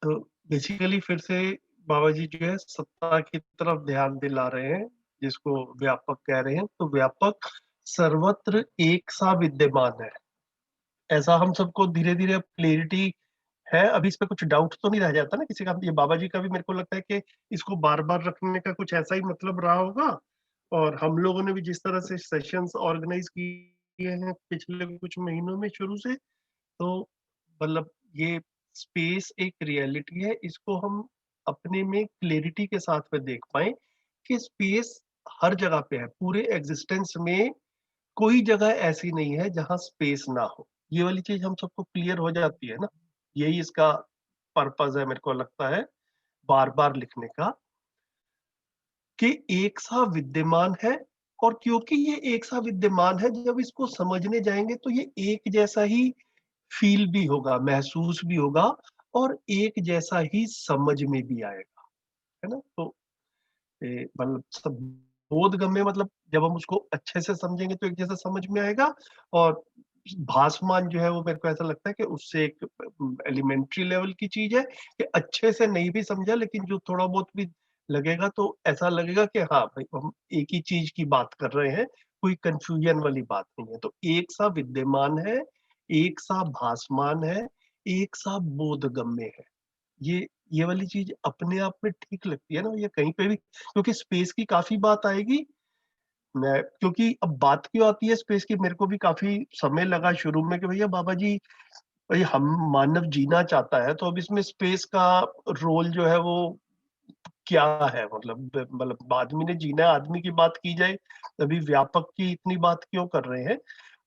तो बेसिकली फिर से बाबा जी जो है सत्ता की तरफ ध्यान दिला रहे हैं, जिसको व्यापक कह रहे हैं। तो व्यापक सर्वत्र एक सा विद्यमान है। ऐसा हम सबको धीरे-धीरे अब क्लैरिटी है। अभी इस पे कुछ डाउट तो नहीं रह जाता ना किसी का? ये बाबा जी का भी मेरे को लगता है कि इसको बार-बार रखने का कुछ ऐसा ही मतलब रहा होगा। और हम लोगों ने भी जिस तरह से सेशंस ऑर्गेनाइज किए हैं पिछले कुछ महीनों में शुरू से, तो मतलब ये स्पेस एक रियलिटी है। इसको हम अपने में क्लैरिटी के साथ में देख पाएँ कि स्पेस हर जगह पे है। पूरे एग्जिस्टेंस में कोई जगह ऐसी नहीं है जहाँ स्पेस ना हो। ये वाली चीज़ हम सबको क्लियर हो जाती है ना? यही इसका पर्पज़ है मेरे को लगता है, बार-बार लिखने का, कि एक सा विद्यमान है। और क्योंकि ये एक सा विद्यमान है, जब इसको समझने जाएँगे तो ये एक जैसा ही फ़ील भी होगा, महसूस भी होगा और एक जैसा ही समझ में भी आएगा, है ना? तो मतलब सब बोधगम्य मतलब जब हम उसको अच्छे से समझेंगे तो एक जैसा समझ में आएगा। और भासमान जो है वो मेरे को ऐसा लगता है कि उससे एक एलिमेंट्री लेवल की चीज़ है कि अच्छे से नहीं भी समझा लेकिन जो थोड़ा बहुत भी लगेगा तो ऐसा लगेगा कि हाँ भाई हम एक ही चीज़ की बात कर रहे हैं, कोई कन्फ्यूजन वाली बात नहीं है। तो एक सा विद्यमान है, एक सा भासमान है, एक सा बोधगम्य है। ये वाली चीज़ अपने आप में ठीक लगती है ना, ये कहीं पे भी क्योंकि स्पेस की काफ़ी बात आएगी। मैं क्योंकि अब बात क्यों आती है स्पेस की, मेरे को भी काफ़ी समय लगा शुरू में कि भैया बाबा जी, भई हम मानव जीना चाहता है, तो अब इसमें स्पेस का रोल जो है वो क्या है? मतलब आदमी ने जीना है, आदमी की बात की जाए, तभी व्यापक की इतनी बात क्यों कर रहे हैं?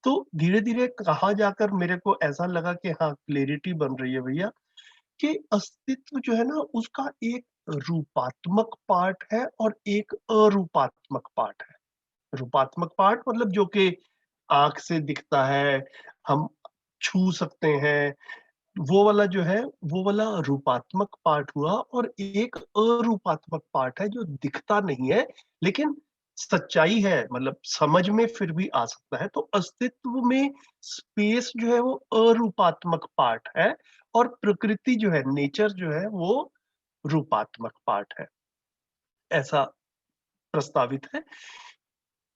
तो धीरे-धीरे कहाँ जाकर मेरे को ऐसा लगा कि हाँ, क्लैरिटी बन रही है भैया कि अस्तित्व जो है ना उसका एक रूपात्मक पार्ट है और एक अरूपात्मक पार्ट है। रूपात्मक पार्ट मतलब जो कि आँख से दिखता है, हम छू सकते हैं, वो वाला जो है, वो वाला रूपात्मक पार्ट हुआ। और एक अरूपात्मक पार्ट है जो दिखता नहीं है, लेकिन सच्चाई है, मतलब समझ में फिर भी आ सकता है। तो अस्तित्व में स्पेस जो है वो अरूपात्मक पार्ट है और प्रकृति जो है, नेचर जो है वो रूपात्मक पार्ट है, ऐसा प्रस्तावित है।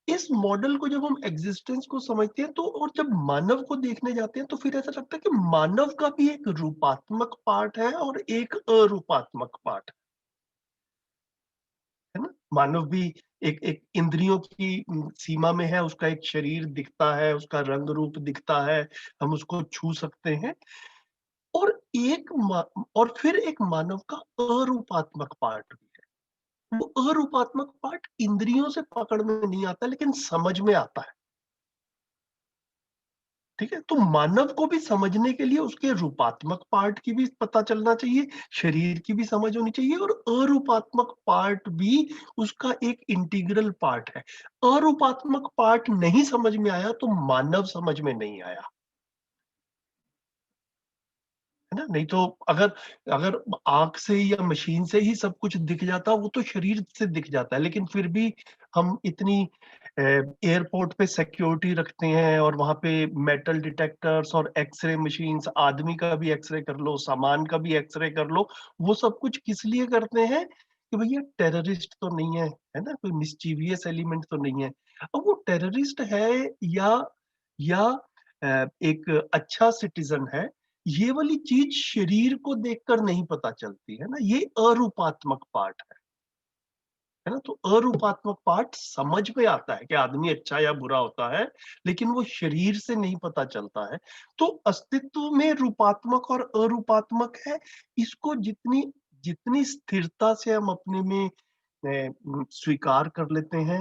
इस मॉडल को जब हम एग्जिस्टेंस को समझते हैं तो और जब मानव को देखने जाते हैं तो फिर ऐसा लगता है कि मानव का भी एक रूपात्मक पार्ट है और एक अरूपात्मक पार्ट है ना। मानव भी एक एक इंद्रियों की सीमा में है, उसका एक शरीर दिखता है, उसका रंग रूप दिखता है, हम उसको छू सकते हैं। और और फिर एक मानव का अरूपात्मक पार्ट भी है। वो अरूपात्मक पार्ट इंद्रियों से पकड़ में नहीं आता लेकिन समझ में आता है। ठीक है? तो मानव को भी समझने के लिए उसके रूपात्मक पार्ट की भी पता चलना चाहिए, शरीर की भी समझ होनी चाहिए और अरूपात्मक पार्ट भी उसका एक इंटीग्रल पार्ट है। अरूपात्मक पार्ट नहीं समझ में आया तो मानव समझ में नहीं आया। है ना? नहीं तो अगर अगर आँख से या मशीन से ही सब कुछ दिख जाता, वो तो शरीर से दिख जाता है। लेकिन फिर भी हम इतनी एयरपोर्ट पे सिक्योरिटी रखते हैं और वहाँ पे मेटल डिटेक्टर्स और एक्स-रे मशीन्स, आदमी का भी एक्स-रे कर लो, सामान का भी एक्स-रे कर लो, वो सब कुछ किस लिए करते हैं? कि भैया टेररिस्ट तो नहीं है ना? कोई मिस्चीवियस एलिमेंट तो नहीं है। अब वो टेररिस्ट है या एक अच्छा सिटीज़न है, ये वाली चीज़ शरीर को देखकर नहीं पता चलती, है ना? ये अरूपात्मक पार्ट है ना? तो अरूपात्मक पार्ट समझ में आता है कि आदमी अच्छा या बुरा होता है, लेकिन वो शरीर से नहीं पता चलता है। तो अस्तित्व में रूपात्मक और अरूपात्मक है, इसको जितनी जितनी स्थिरता से हम अपने में स्वीकार कर लेते हैं,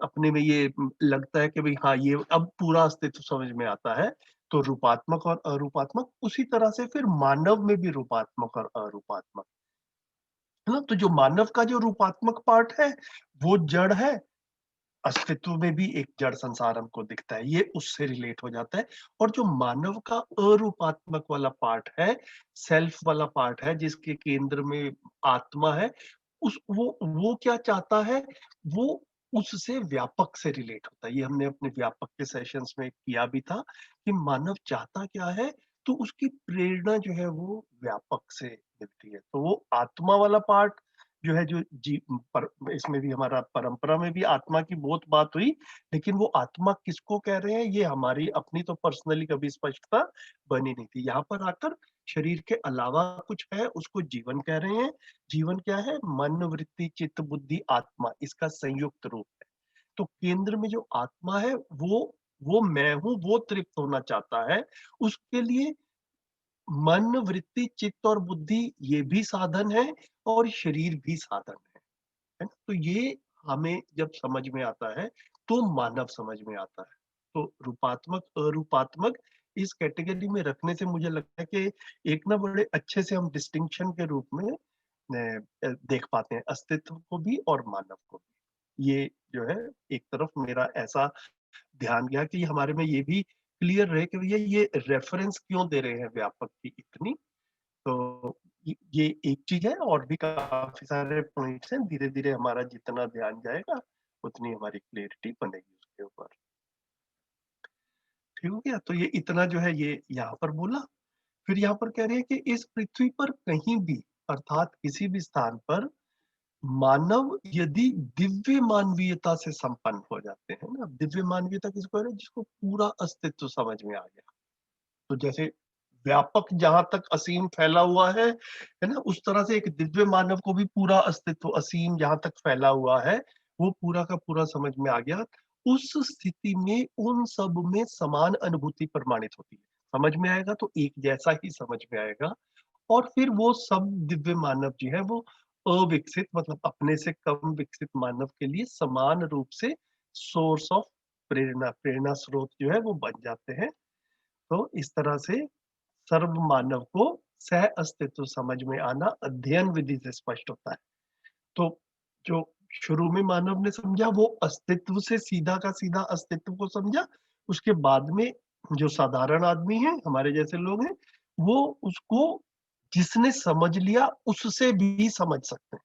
अपने में ये लगता है कि भई हाँ, ये अब पूरा अस्तित्व समझ में आता है, तो रूपात्मक और अरूपात्मक उसी तरह से फिर मानव में भी रूपात्मक और अरूपात्मक, है ना? तो जो मानव का जो रूपात्मक पार्ट है, वो जड़ है, अस्तित्व में भी एक जड़ संसार हमको दिखता है, ये उससे रिलेट हो जाता है। और जो मानव का अरूपात्मक वाला पार्ट है, सेल्फ वाला पार्ट है, जिसके केंद्र में आत्मा है, उस वो क्या चाहता है, वो उससे व्यापक से रिलेट होता है। ये हमने अपने व्यापक के सेशंस में किया भी था कि मानव चाहता क्या है, तो उसकी प्रेरणा जो है वो व्यापक से मिलती है। होती है। तो वो आत्मा वाला पार्ट जो है, जो इसमें भी हमारा परंपरा में भी आत्मा की बहुत बात हुई, लेकिन वो आत्मा किसको कह रहे हैं ये हमारी अपनी तो पर्सनली कभी स्पष्टता बनी नहीं थी। यहाँ पर आकर शरीर के अलावा कुछ है, उसको जीवन कह रहे हैं। जीवन क्या है? मन, वृत्ति, चित्त, बुद्धि, आत्मा, इसका संयुक्त रूप है। तो केंद्र में जो आत्मा है वो मैं हूँ, वो तृप्त होना चाहता है। उसके लिए मन, वृत्ति, चित्त और बुद्धि ये भी साधन है और शरीर भी साधन है ना? तो ये हमें जब समझ में आता है तो मानव समझ में आता है। तो रूपात्मक, अरूपात्मक इस कैटेगरी में रखने से मुझे लगता है कि एक ना बड़े अच्छे से हम डिस्टिंक्शन के रूप में देख पाते हैं अस्तित्व को भी और मानव को भी। ये जो है एक तरफ मेरा ऐसा ध्यान गया कि हमारे में ये भी क्लियर रहे कि भैया ये रेफरेंस क्यों दे रहे हैं व्यापक की इतनी। तो ये एक चीज है, और भी काफी सारे पॉइंट्स हैं। धीरे धीरे हमारा जितना ध्यान जाएगा उतनी हमारी क्लियरिटी बनेगी उसके ऊपर। ठीक हो गया? तो ये इतना जो है ये यहाँ पर बोला। फिर यहाँ पर कह रहे हैं कि इस पृथ्वी पर कहीं भी, अर्थात किसी भी स्थान पर, मानव यदि दिव्य मानवीयता से संपन्न हो जाते हैं ना। दिव्य मानवीयता किसको कह रहे हैं? जिसको पूरा अस्तित्व समझ में आ गया। तो जैसे व्यापक जहां तक असीम फैला हुआ है ना, उस तरह से एक दिव्य मानव को भी पूरा अस्तित्व असीम जहां तक फैला हुआ है वो पूरा का पूरा समझ में आ गया। उस स्थिति में उन सब में समान अनुभूति प्रमाणित होती है। समझ में आएगा तो एक जैसा ही समझ में आएगा। और फिर वो सब दिव्य मानव जो है वो अविकसित, मतलब अपने से कम विकसित मानव के लिए समान रूप से सोर्स ऑफ प्रेरणा, प्रेरणा स्रोत जो है वो बन जाते हैं। तो इस तरह से सर्व मानव को सह अस्तित्व समझ में आना अध्ययन विधि से स्पष्ट होता है। तो जो शुरू में मानव ने समझा वो अस्तित्व से सीधा का सीधा अस्तित्व को समझा। उसके बाद में जो साधारण आदमी है, हमारे जैसे लोग हैं, वो उसको जिसने समझ लिया उससे भी समझ सकते हैं।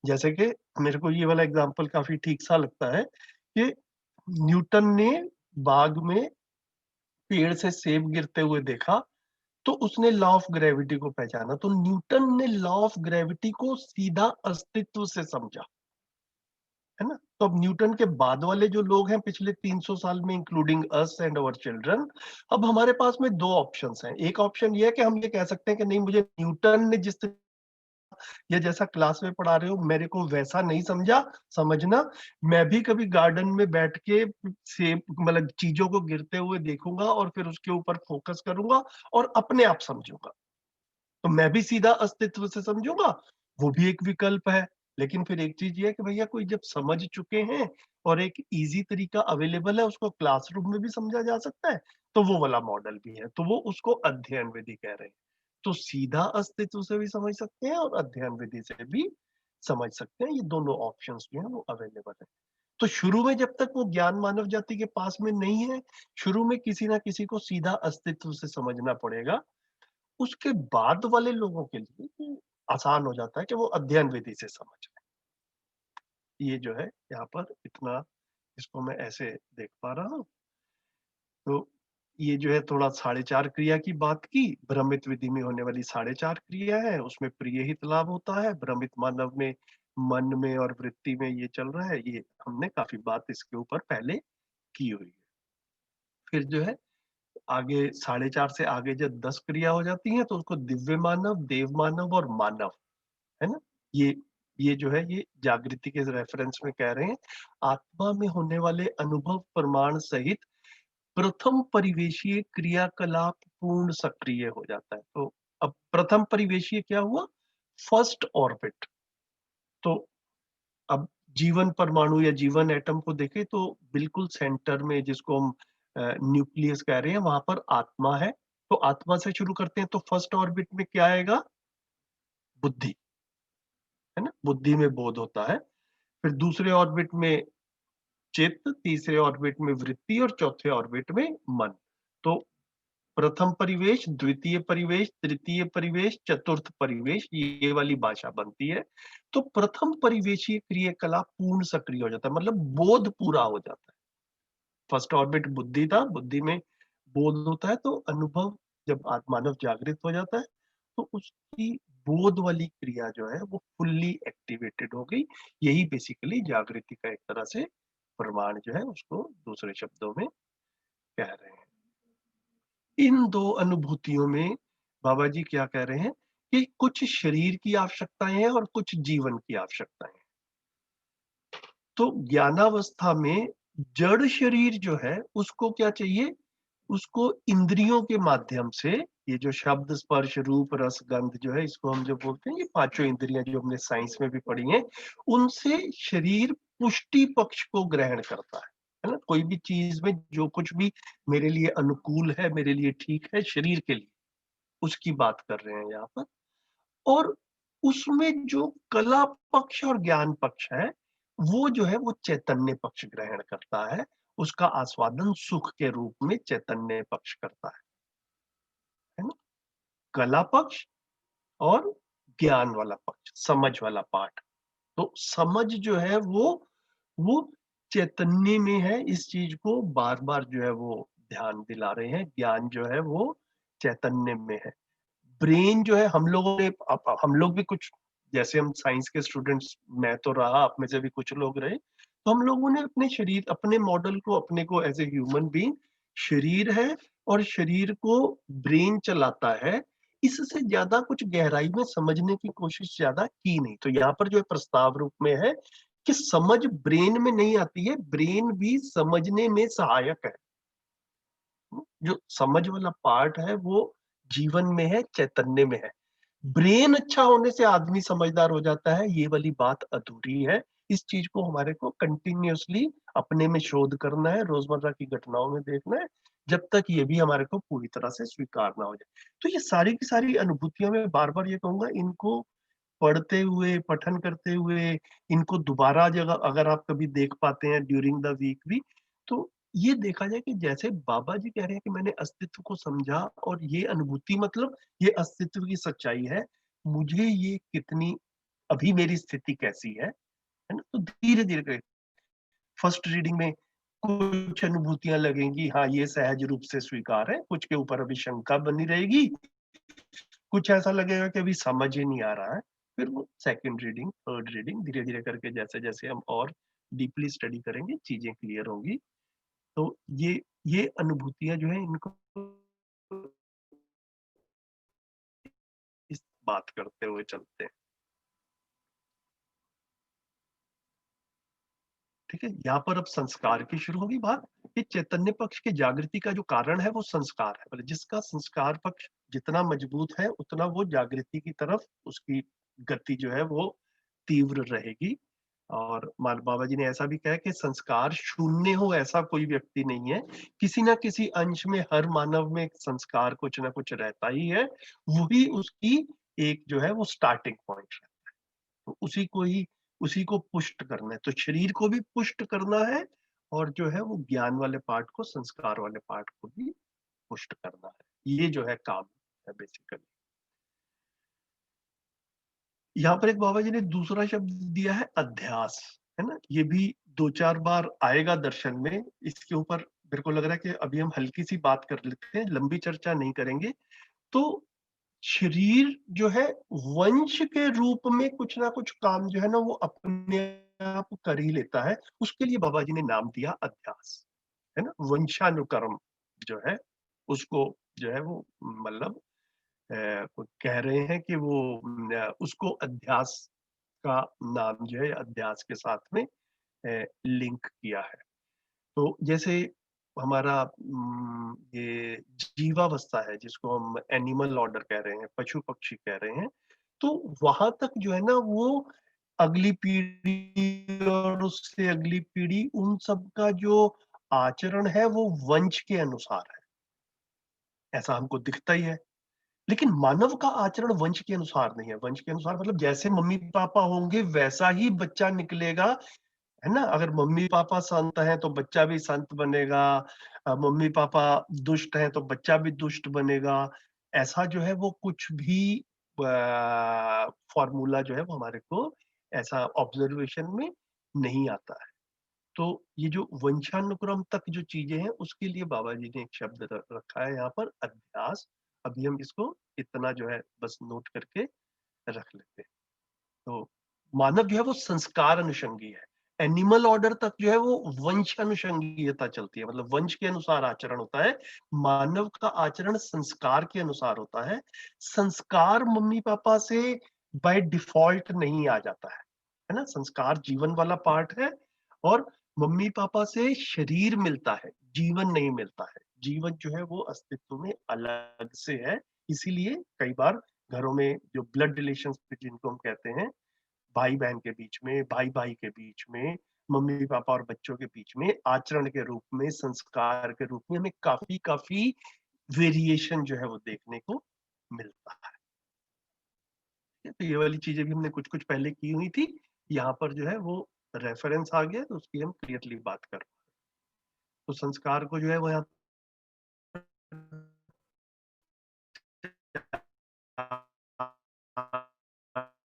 जैसे कि मेरे को ये वाला एग्जांपल काफी ठीक सा लगता है कि न्यूटन ने बाग में पेड़ से सेब गिरते हुए देखा, तो उसने लॉ ऑफ ग्रेविटी को पहचाना। तो न्यूटन ने लॉ ऑफ ग्रेविटी को सीधा अस्तित्व से समझा, है ना? तो अब न्यूटन के बाद वाले जो लोग हैं पिछले 300 साल में, including us and our children, अब हमारे पास में दो ऑप्शंस हैं। एक ऑप्शन ये है कि हम ये कह सकते हैं कि नहीं, मुझे न्यूटन ने जिस या जैसा क्लास में पढ़ा रहे हो मेरे को वैसा नहीं समझा समझना। मैं भी कभी गार्डन में बैठ के सेब, मतलब चीजों को गिरते हुए देखूंगा और फिर उसके ऊपर फोकस करूंगा और अपने आप समझूंगा। तो मैं भी सीधा अस्तित्व से समझूंगा, वो भी एक विकल्प है। लेकिन फिर एक चीज ये है कि भैया कोई जब समझ चुके हैं और एक इजी तरीका अवेलेबल है, उसको क्लासरूम में भी समझा जा सकता है, तो वो वाला मॉडल भी है। तो वो उसको अध्ययन विधि कह रहे हैं। तो सीधा अस्तित्व से भी समझ सकते हैं और अध्ययन विधि से भी समझ सकते हैं। ये दोनों ऑप्शंस जो है वो अवेलेबल है। तो शुरू में जब तक वो ज्ञान मानव जाति के पास में नहीं है, शुरू में किसी ना किसी को सीधा अस्तित्व से समझना पड़ेगा। उसके बाद वाले लोगों के लिए आसान हो जाता है कि वो अध्ययन विधि से समझ लें। ये जो है यहाँ पर इतना, इसको मैं ऐसे देख पा रहा हूँ। तो ये जो है थोड़ा 4.5 क्रिया की बात की। भ्रमित विधि में होने वाली 4.5 क्रिया है, उसमें प्रिय हित लाभ होता है। भ्रमित मानव में मन में और वृत्ति में ये चल रहा है। ये हमने काफी बात इसके ऊपर पहले की हुई है। फिर जो है आगे 4.5 से आगे जब 10 क्रिया हो जाती है तो उसको दिव्य मानव, देव मानव और मानव, है ना? ये ये जो है ये जागृति के रेफरेंस में कह रहे हैं। आत्मा में होने वाले अनुभव प्रमाण सहित प्रथम परिवेशीय क्रियाकलाप पूर्ण सक्रिय हो जाता है। तो अब प्रथम परिवेशीय क्या हुआ? First orbit. तो अब जीवन परमाणु या जीवन एटम को देखें तो बिल्कुल सेंटर में, जिसको हम न्यूक्लियस कह रहे हैं, वहां पर आत्मा है। तो आत्मा से शुरू करते हैं तो फर्स्ट ऑर्बिट में क्या आएगा? बुद्धि, है ना? बुद्धि में बोध होता है। फिर दूसरे ऑर्बिट में चित्त, तीसरे ऑर्बिट में वृत्ति और चौथे ऑर्बिट में मन। तो प्रथम परिवेश, द्वितीय परिवेश, तृतीय परिवेश, चतुर्थ परिवेश, ये वाली भाषा बनती है। तो प्रथम परिवेशीय क्रियाकलाप पूर्ण सक्रिय हो जाता है, मतलब बोध पूरा हो जाता है। फर्स्ट ऑर्बिट बुद्धि था, बुद्धि में बोध होता है। तो अनुभव जब मानव जागृत हो जाता है तो उसकी बोध वाली क्रिया जो है वो फुल्ली एक्टिवेटेड हो गई। यही बेसिकली जागृति का एक तरह से प्रमाण जो है उसको दूसरे शब्दों में कह रहे हैं। इन दो अनुभूतियों में बाबा जी क्या कह रहे हैं कि कुछ शरीर की आवश्यकताएं हैं और कुछ जीवन की आवश्यकताएं हैं। तो ज्ञानावस्था में जड़ शरीर जो है उसको क्या चाहिए? उसको इंद्रियों के माध्यम से, ये जो शब्द स्पर्श रूप रस गंध जो है इसको हम जो बोलते हैं, ये पांचों इंद्रियां जो हमने साइंस में भी पढ़ी हैं, उनसे शरीर पुष्टि पक्ष को ग्रहण करता है ना? कोई भी चीज में जो कुछ भी मेरे लिए अनुकूल है, मेरे लिए ठीक है शरीर के लिए, उसकी बात कर रहे हैं यहाँ पर। और उसमें जो कला पक्ष और ज्ञान पक्ष है, वो जो है वो चैतन्य पक्ष ग्रहण करता है। उसका आस्वादन सुख के रूप में चैतन्य पक्ष करता है ना? कला पक्ष और ज्ञान वाला पक्ष, समझ वाला पार्ट। तो समझ जो है वो चैतन्य में है, इस चीज को बार-बार जो है वो ध्यान दिला रहे हैं। ज्ञान जो है वो चैतन्य में है। ब्रेन जो है हम लोगों ने हम लोग भी कुछ, जैसे हम साइंस के स्टूडेंट्स, मैं तो रहा, आप में से भी कुछ लोग रहे, तो हम लोगों ने अपने शरीर, अपने मॉडल को, अपने को एज ए ह्यूमन बीइंग, शरीर है और शरीर को ब्रेन चलाता है, इससे ज्यादा कुछ गहराई में समझने की कोशिश ज्यादा की नहीं। तो यहाँ पर जो है प्रस्ताव रूप में है कि समझ ब्रेन में नहीं आती है, ब्रेन भी समझने में सहायक है। जो समझ वाला पार्ट है वो जीवन में है, चैतन्य में है। ब्रेन अच्छा होने से आदमी समझदार हो जाता है, ये वाली बात अधूरी है। इस चीज को हमारे को कंटिन्यूअसली अपने में शोध करना है, रोजमर्रा की घटनाओं में देखना है, जब तक ये भी हमारे को पूरी तरह से स्वीकार ना हो जाए। तो ये सारी की सारी अनुभूतियां, मैं बार बार ये कहूंगा, इनको पढ़ते हुए, पठन करते हुए, इनको दोबारा जगह अगर आप कभी देख पाते हैं ड्यूरिंग द वीक भी, तो ये देखा जाए कि जैसे बाबा जी कह रहे हैं कि मैंने अस्तित्व को समझा और ये अनुभूति, मतलब ये अस्तित्व की सच्चाई है, मुझे ये कितनी, अभी मेरी स्थिति कैसी है ना? तो धीरे-धीरे करके फर्स्ट रीडिंग में कुछ अनुभूतियाँ लगेंगी, हाँ, ये सहज रूप से स्वीकार है, कुछ के ऊपर अभी शंका बनी रहेगी, कुछ ऐसा लगेगा कि अभी समझ ही नहीं आ रहा है। फिर वो सेकंड रीडिंग, थर्ड रीडिंग, धीरे-धीरे करके जैसे-जैसे हम और डीपली स्टडी करेंगे, चीज़ें क्लियर होंगी। तो ये अनुभूतियाँ जो हैं, इनको इस बात करते हुए चलते हैं। ठीक है? यहाँ पर अब संस्कार की शुरू होगी बात, कि चैतन्य पक्ष की जागृति का जो कारण है वो संस्कार है। मतलब जिसका संस्कार पक्ष जितना मजबूत है, उतना वो जागृति की तरफ उसकी गति जो है वो तीव्र रहेगी। और बाबा जी ने ऐसा भी कहा है कि संस्कार शून्य हो ऐसा कोई व्यक्ति नहीं है। किसी ना किसी अंश में हर मानव में संस्कार कुछ ना कुछ रहता ही है। वही उसकी एक जो है वो स्टार्टिंग पॉइंट है। तो उसी को पुष्ट करना है। तो शरीर को भी पुष्ट करना है और जो है वो ज्ञान वाले पार्ट को, संस्कार वाले पार्ट को भी पुष्ट करना है। ये जो है काम है बेसिकली। यहाँ पर एक बाबा जी ने दूसरा शब्द दिया है अध्यास, है ना? ये भी 2-4 बार आएगा दर्शन में। इसके ऊपर मेरे को लग रहा है कि अभी हम हल्की सी बात कर लेते हैं, लंबी चर्चा नहीं करेंगे। तो शरीर जो है वंश के रूप में कुछ ना कुछ काम जो है ना वो अपने आप कर ही लेता है। उसके लिए बाबा जी ने नाम दिया अध्यास, है ना? वंशानुक्रम जो है उसको जो है वो मतलब कह रहे हैं कि वो उसको अध्यास का नाम जो है अध्यास के साथ में लिंक किया है। तो जैसे हमारा ये जीवावस्था है जिसको हम एनिमल ऑर्डर कह रहे हैं, पशु पक्षी कह रहे हैं, तो वहां तक जो है ना वो अगली पीढ़ी और उससे अगली पीढ़ी, उन सब का जो आचरण है वो वंश के अनुसार है, ऐसा हमको दिखता ही है। लेकिन मानव का आचरण वंश के अनुसार नहीं है। वंश के अनुसार मतलब जैसे मम्मी पापा होंगे वैसा ही बच्चा निकलेगा, है ना? अगर मम्मी पापा संत हैं तो बच्चा भी संत बनेगा, मम्मी पापा दुष्ट हैं तो बच्चा भी दुष्ट बनेगा। ऐसा जो है वो कुछ भी फॉर्मूला जो है वो हमारे को ऐसा ऑब्जर्वेशन में नहीं आता है। तो ये जो वंशानुक्रम तक जो चीजें हैं उसके लिए बाबा जी ने एक शब्द रखा है यहाँ पर, अध्यास। अभी हम इसको इतना जो है बस नोट करके रख लेते हैं। तो मानव जो है वो संस्कार अनुषंगी है। एनिमल ऑर्डर तक जो है वो वंश अनुषंगीयता चलती है, मतलब वंश के अनुसार आचरण होता है। मानव का आचरण संस्कार के अनुसार होता है। संस्कार मम्मी पापा से बाय डिफॉल्ट नहीं आ जाता है ना? संस्कार जीवन वाला पार्ट है, और मम्मी पापा से शरीर मिलता है, जीवन नहीं मिलता है। जीवन जो है वो अस्तित्व में अलग से है। इसीलिए कई बार घरों में जो ब्लड रिलेशंस जिनको हम कहते हैं, भाई बहन के बीच में, भाई भाई के बीच में, मम्मी पापा और बच्चों के बीच में, आचरण के रूप में, संस्कार के रूप में हमें काफी काफी वेरिएशन जो है वो देखने को मिलता है। तो ये वाली चीजें भी हमने कुछ कुछ पहले की हुई थी, यहाँ पर जो है वो रेफरेंस आ गया, तो उसकी हम क्लियरली बात कर। तो संस्कार को जो है वो यहाँ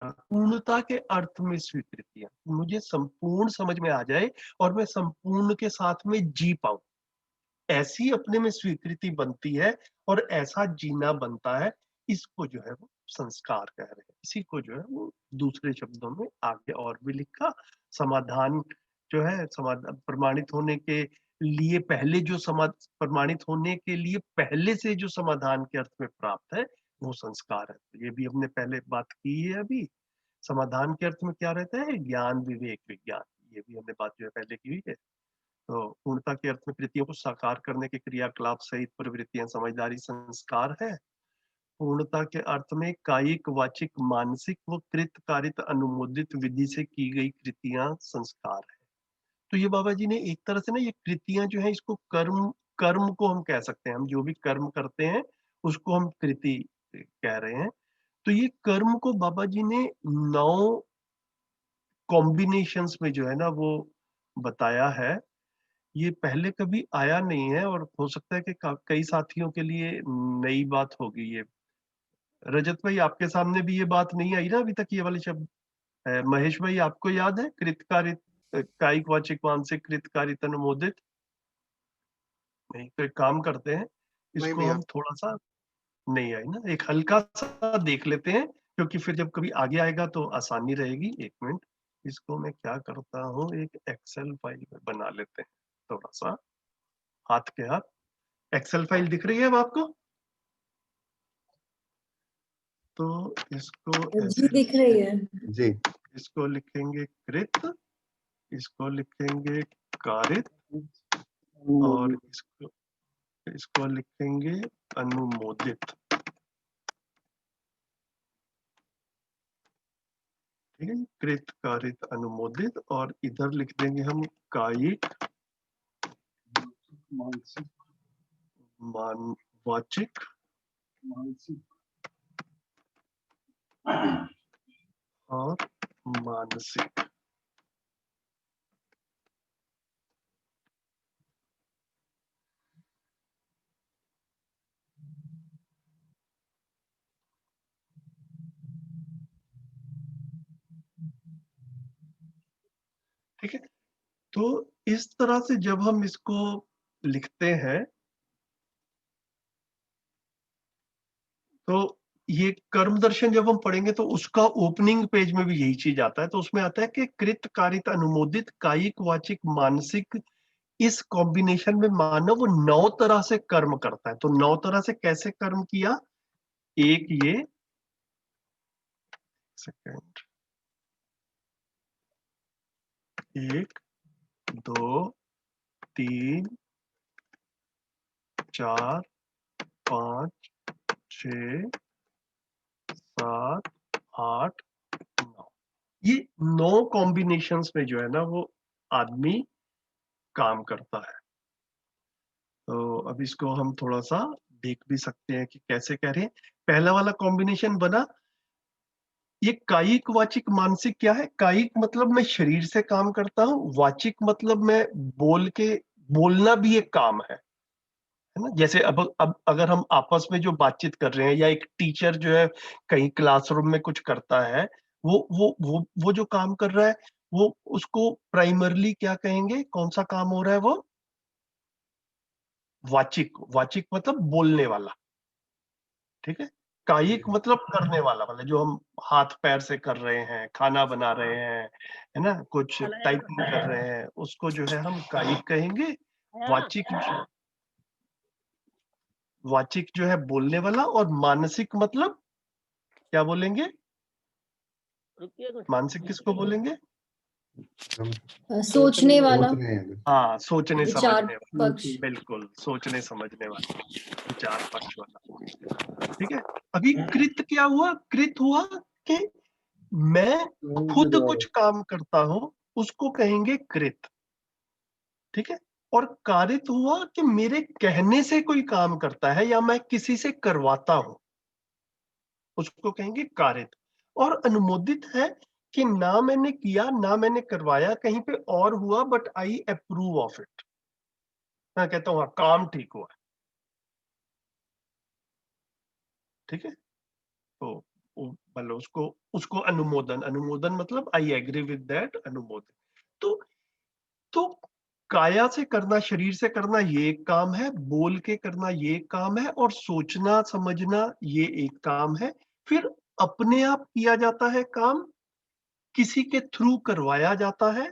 पूर्णता के अर्थ में स्वीकृतियां, मुझे संपूर्ण समझ में आ जाए और मैं संपूर्ण के साथ में जी पाऊं, ऐसी अपने में स्वीकृति बनती है और ऐसा जीना बनता है। इसको जो है वो संस्कार कह रहे हैं। इसी को जो है वो दूसरे शब्दों में आगे और भी लिखा। समाधान जो है, समाधान प्रमाणित होने के लिए पहले जो प्रमाणित होने के लिए पहले से जो समाधान के अर्थ में प्राप्त है वो संस्कार है। तो ये भी हमने पहले बात की है अभी। समाधान के अर्थ में क्या रहता है? ज्ञान, विवेक, विज्ञान। ये भी हमने बात जो है पहले की हुई है। तो पूर्णता के अर्थ में कृतियों को साकार करने के क्रियाकलाप सहित प्रवृत्तियां समझदारी संस्कार है। पूर्णता के अर्थ में कायिक, वाचिक, मानसिक व कृत कारित अनुमोदित विधि से की गई कृतियां संस्कार है। तो ये बाबा जी ने एक तरह से ना ये कृतियां जो है इसको कर्म कर्म को हम कह सकते हैं। हम जो भी कर्म करते हैं उसको हम कृति कह रहे हैं। तो ये कर्म को बाबा जी ने 9 कॉम्बिनेशंस में जो है ना वो बताया है। ये पहले कभी आया नहीं है और हो सकता है कि कई साथियों के लिए नई बात होगी ये। रजत भाई, आपके सामने भी ये बात नहीं आई ना अभी तक, ये वाले शब्द? महेश भाई, आपको याद है कृतकारित, कायिक, वाचिक, मानसिक, कृतकारित, अनुमोदित? नहीं तो एक काम करते हैं, नहीं इसको भैया। हम थोड़ा सा, नहीं आई ना, एक हल्का सा देख लेते हैं, क्योंकि फिर जब कभी आगे आएगा तो आसानी रहेगी। एक मिनट, इसको मैं क्या करता हूँ, एक एक्सेल फाइल में बना लेते हैं थोड़ा सा, हाथ के हाथ। एक्सेल फाइल दिख रही है अब आपको? तो इसको जी ऐसे दिख रही है जी। इसको लिखेंगे कृत, इसको लिखेंगे कारित, और इसको इसको लिखेंगे अनुमोदित। ठीक है, कृत, कारित, अनुमोदित, और इधर लिख देंगे हम कायिक, मानसिक, मान वाचिक, मानसिक और मानसिक। ठीक है, तो इस तरह से जब हम इसको लिखते हैं तो ये कर्म दर्शन जब हम पढ़ेंगे तो उसका ओपनिंग पेज में भी यही चीज आता है। तो उसमें आता है कि कृत, कारित, अनुमोदित, कायिक, वाचिक, मानसिक, इस कॉम्बिनेशन में मानव 9 तरह से कर्म करता है। तो 9 तरह से कैसे कर्म किया? एक ये, सेकंड, 1, 2, 3, 4, 5, 6, 7, 8, 9। ये 9 कॉम्बिनेशंस में जो है ना वो आदमी काम करता है। तो अब इसको हम थोड़ा सा देख भी सकते हैं कि कैसे कह रहे हैं। पहला वाला कॉम्बिनेशन बना, ये कायिक, वाचिक, मानसिक क्या है? कायिक मतलब मैं शरीर से काम करता हूँ, वाचिक मतलब मैं बोल के, बोलना भी एक काम है ना? जैसे अब अगर हम आपस में जो बातचीत कर रहे हैं, या एक टीचर जो है कहीं क्लासरूम में कुछ करता है, वो जो काम कर रहा है, वो उसको प्राइमरली क्या कहेंगे? कौन सा काम हो रहा है वो? वाचिक। वाचिक मतलब बोलने वाला। ठीक है, कायिक मतलब करने वाला, मतलब जो हम हाथ पैर से कर रहे हैं, खाना बना रहे हैं, है ना, कुछ टाइपिंग कर रहे हैं, उसको जो है हम कायिक कहेंगे। वाचिक जो है बोलने वाला, और मानसिक मतलब क्या बोलेंगे? मानसिक किसको बोलेंगे? सोचने वाला, हाँ, सोचने विचार समझने वाला, पक्ष। बिल्कुल, सोचने समझने वाला, विचार पक्ष वाला। ठीक है। अभी कृत क्या हुआ? कृत हुआ कि मैं खुद कुछ काम करता हूं, उसको कहेंगे कृत। ठीक है। और कारित हुआ कि मेरे कहने से कोई काम करता है या मैं किसी से करवाता हूं, उसको कहेंगे कारित। और अनुमोदित है कि ना मैंने किया ना मैंने करवाया, कहीं पे और हुआ, but I approve of it. मैं कहता हूँ हाँ, काम ठीक हुआ। ठीक है। तो मतलब उसको उसको अनुमोदन, अनुमोदन मतलब आई एग्री विद दैट, अनुमोदन। तो काया से करना, शरीर से करना ये एक काम है, बोल के करना ये एक काम है, और सोचना समझना ये एक काम है। फिर अपने आप किया जाता है काम, किसी के थ्रू करवाया जाता है,